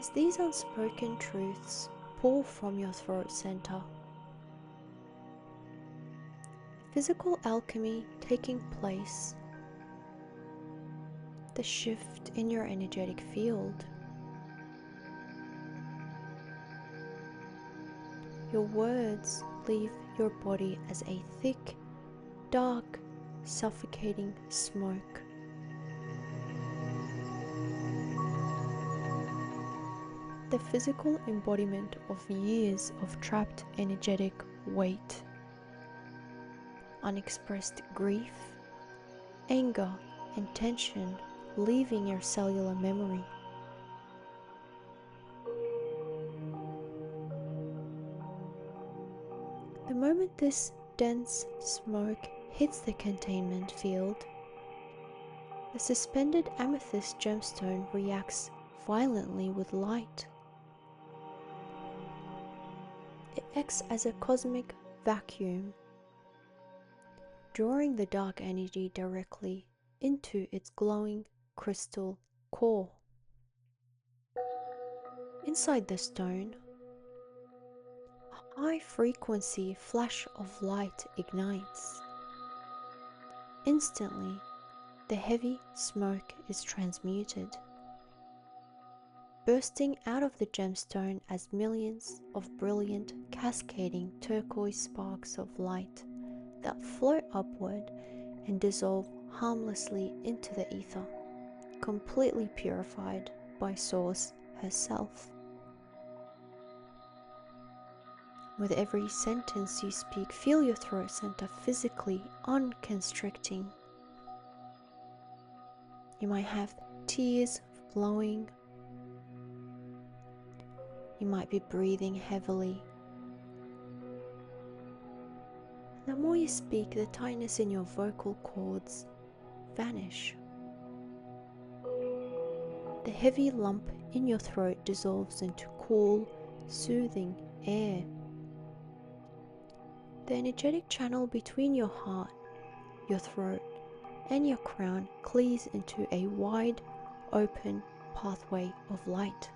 as these unspoken truths pour from your throat center. Physical alchemy taking place, the shift in your energetic field. Your words leave your body as a thick, dark, suffocating smoke. The physical embodiment of years of trapped energetic weight, unexpressed grief, anger, and tension leaving your cellular memory. The moment this dense smoke hits the containment field, the suspended amethyst gemstone reacts violently with light. It acts as a cosmic vacuum, drawing the dark energy directly into its glowing crystal core. Inside the stone, a high-frequency flash of light ignites. Instantly, the heavy smoke is transmuted, bursting out of the gemstone as millions of brilliant, cascading turquoise sparks of light that float upward and dissolve harmlessly into the ether, completely purified by Source herself. With every sentence you speak, feel your throat center physically unconstricting. You might have tears flowing. You might be breathing heavily. The more you speak, the tightness in your vocal cords vanish. The heavy lump in your throat dissolves into cool, soothing air. The energetic channel between your heart, your throat, and your crown cleaves into a wide, open pathway of light.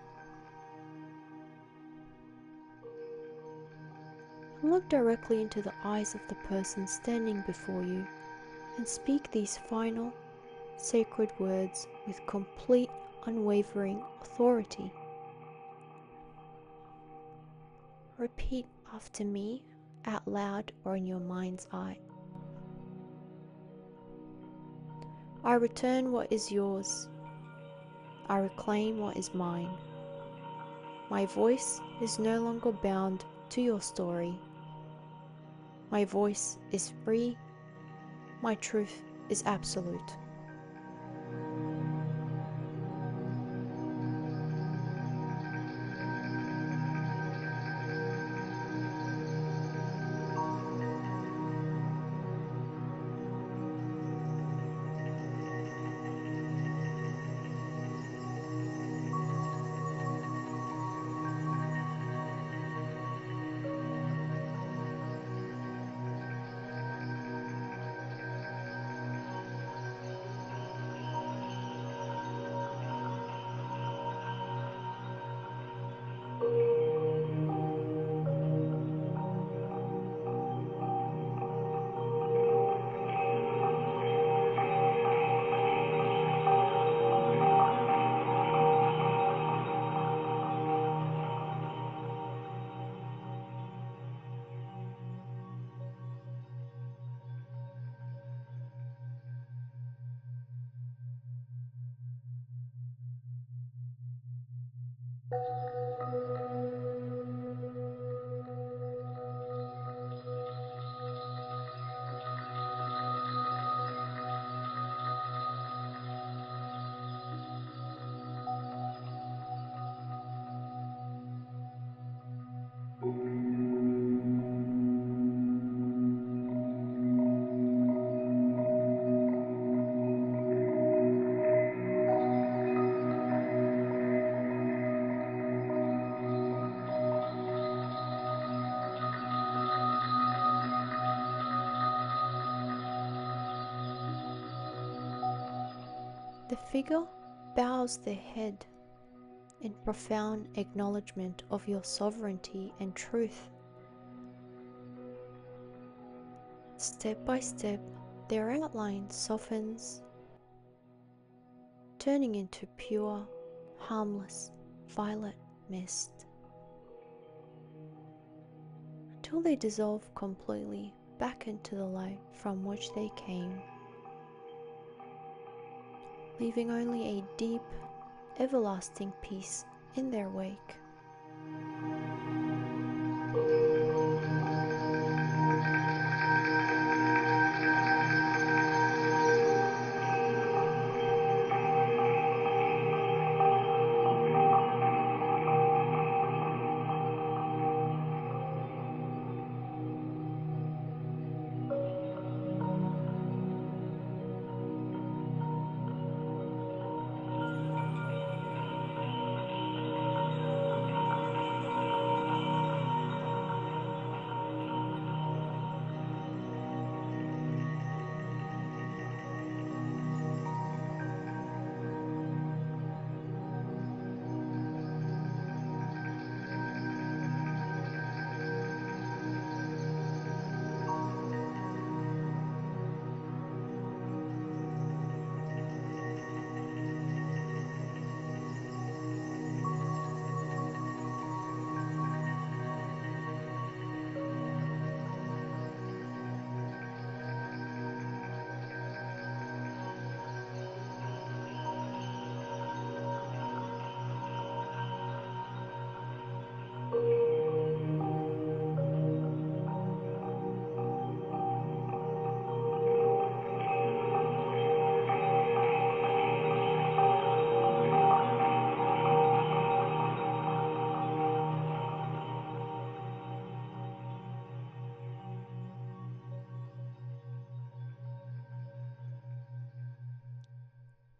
Look directly into the eyes of the person standing before you and speak these final, sacred words with complete, unwavering authority. Repeat after me, out loud or in your mind's eye. I return what is yours. I reclaim what is mine. My voice is no longer bound to your story. My voice is free. My truth is absolute. The figure bows their head, in profound acknowledgement of your sovereignty and truth. Step by step, their outline softens, turning into pure, harmless, violet mist, until they dissolve completely back into the light from which they came, leaving only a deep, everlasting peace in their wake.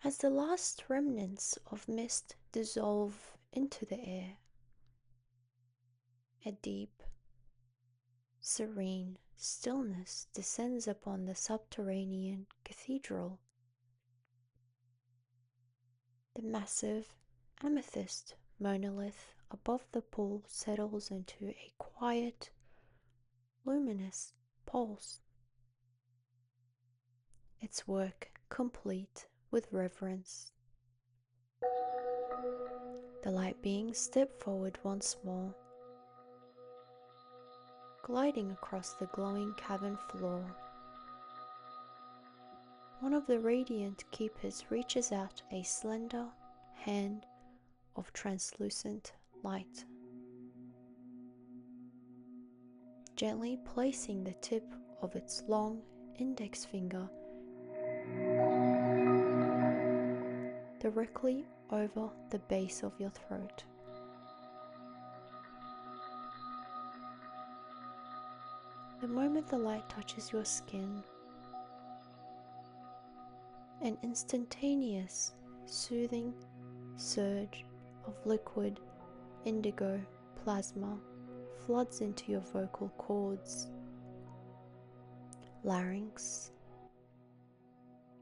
As the last remnants of mist dissolve into the air, a deep, serene stillness descends upon the subterranean cathedral. The massive amethyst monolith above the pool settles into a quiet, luminous pulse, its work complete with reverence. The light beings step forward once more, gliding across the glowing cavern floor. One of the radiant keepers reaches out a slender hand of translucent light, gently placing the tip of its long index finger directly over the base of your throat. The moment the light touches your skin, an instantaneous, soothing surge of liquid indigo plasma floods into your vocal cords, larynx,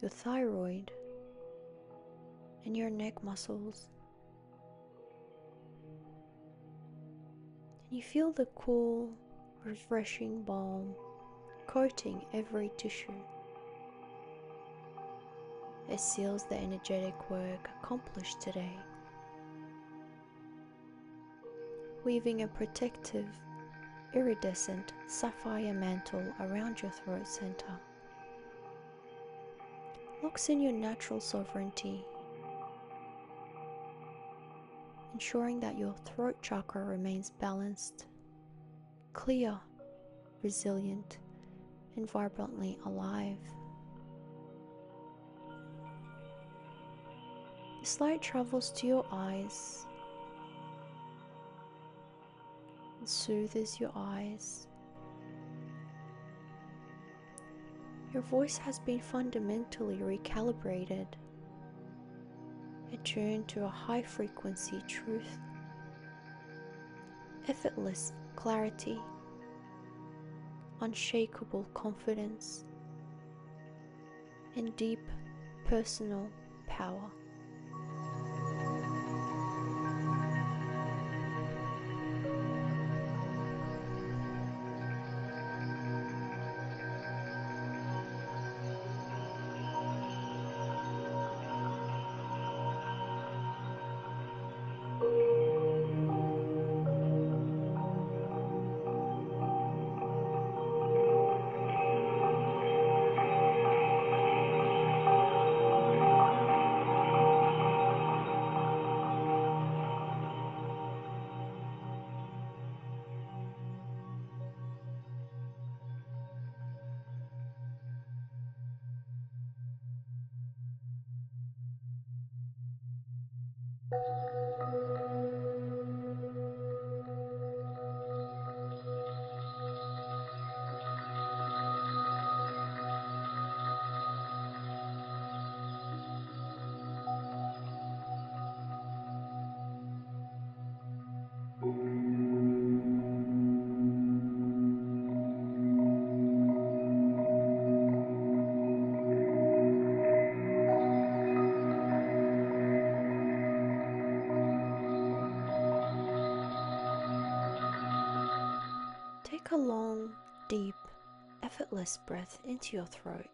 your thyroid, and your neck muscles. And you feel the cool, refreshing balm coating every tissue. It seals the energetic work accomplished today, weaving a protective, iridescent sapphire mantle around your throat center. Locks in your natural sovereignty, ensuring that your throat chakra remains balanced, clear, resilient, and vibrantly alive. This light travels to your eyes and soothes your eyes. Your voice has been fundamentally recalibrated, attuned to a high frequency truth, effortless clarity, unshakable confidence, and deep personal power. Take a long, deep, effortless breath into your throat.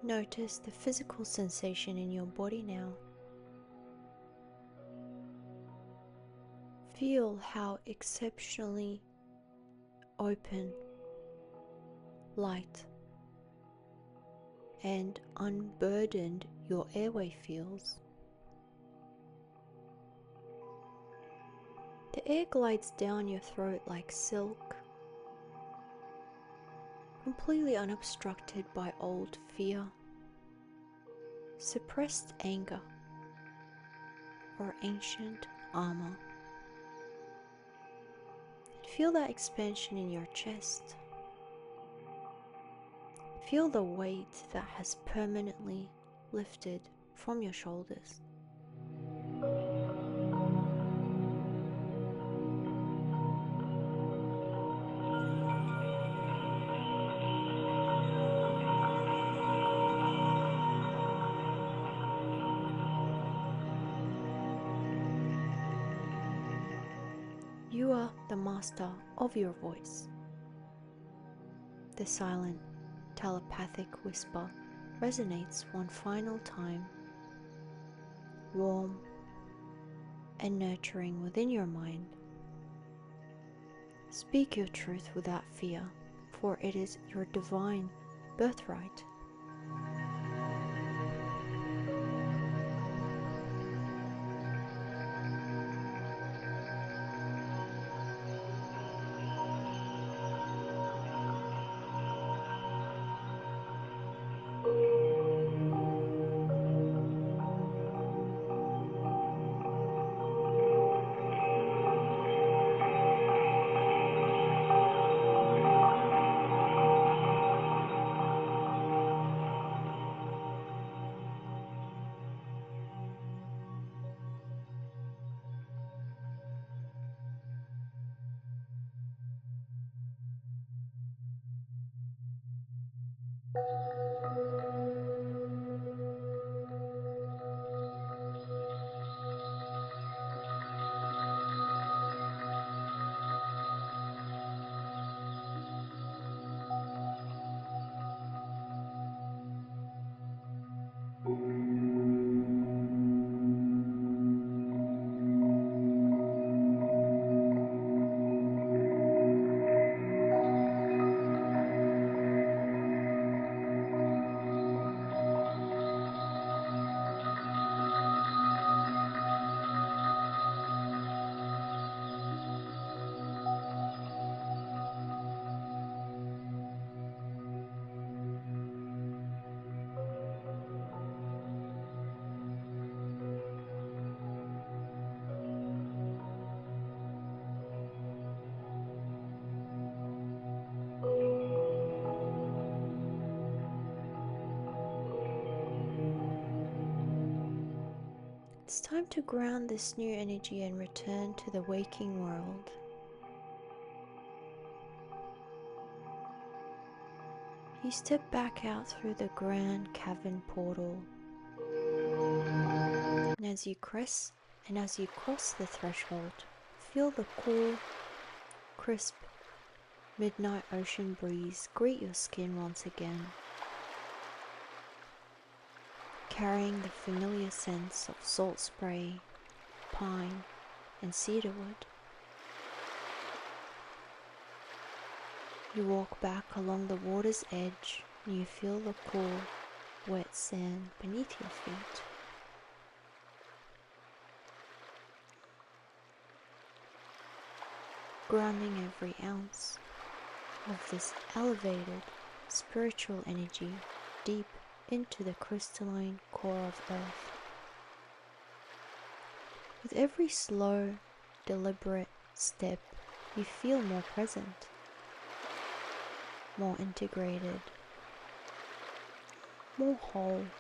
Notice the physical sensation in your body now. Feel how exceptionally open, light, and unburdened your airway feels. The air glides down your throat like silk, completely unobstructed by old fear, suppressed anger, or ancient armor. Feel that expansion in your chest. Feel the weight that has permanently lifted from your shoulders. You are the master of your voice. The silent, telepathic whisper resonates one final time, warm and nurturing within your mind. Speak your truth without fear, for it is your divine birthright. It's time to ground this new energy and return to the waking world. You step back out through the grand cavern portal. And as you cross the threshold, feel the cool, crisp, midnight ocean breeze greet your skin once again, carrying the familiar scents of salt spray, pine, and cedarwood. You walk back along the water's edge and you feel the cool, wet sand beneath your feet. Grounding every ounce of this elevated spiritual energy deep into the crystalline core of Earth. With every slow, deliberate step, you feel more present, more integrated, more whole.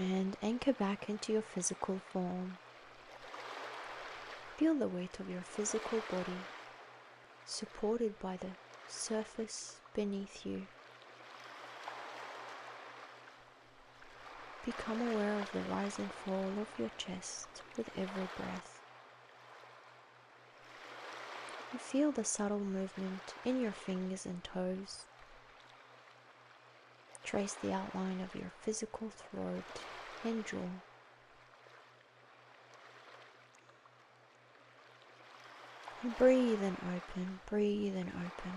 and anchor back into your physical form. Feel the weight of your physical body supported by the surface beneath you. Become aware of the rise and fall of your chest with every breath. You feel the subtle movement in your fingers and toes. Trace the outline of your physical throat and jaw. And breathe and open, breathe and open.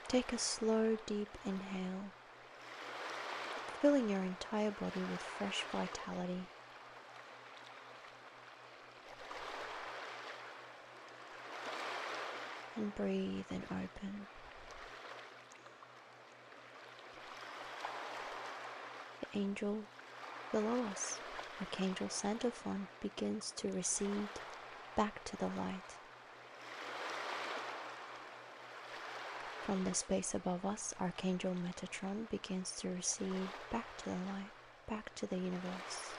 Take a slow, deep inhale, filling your entire body with fresh vitality. And breathe and open. The angel below us, Archangel Santaphon, begins to recede back to the light. From the space above us, Archangel Metatron begins to recede back to the light, back to the universe.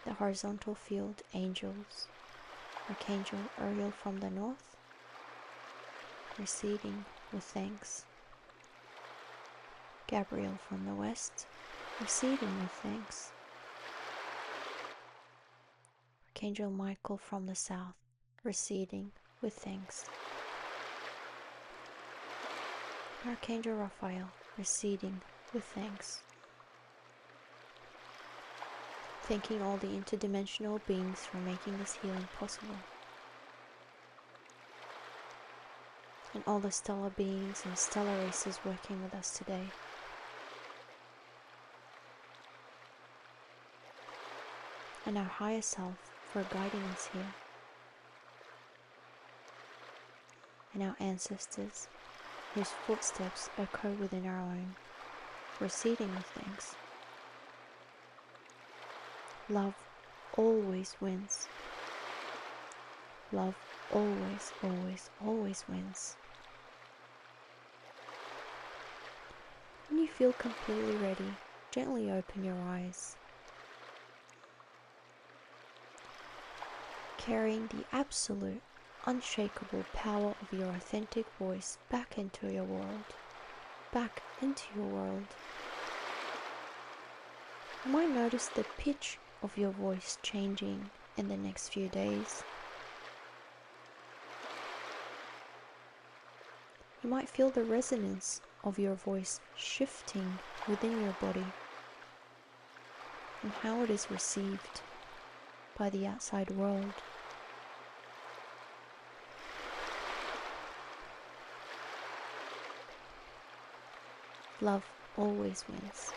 The horizontal field angels, Archangel Uriel from the north, receding with thanks. Gabriel from the west, receding with thanks. Archangel Michael from the south, receding with thanks. Archangel Raphael, receding with thanks. Thanking all the interdimensional beings for making this healing possible. And all the stellar beings and stellar races working with us today. And our higher self for guiding us here. And our ancestors, whose footsteps echo within our own, receding with thanks. Love always wins. Love always, always, always wins. When you feel completely ready, gently open your eyes. Carrying the absolute, unshakable power of your authentic voice back into your world. Back into your world. You might notice the pitch of your voice changing in the next few days. You might feel the resonance of your voice shifting within your body and how it is received by the outside world. Love always wins.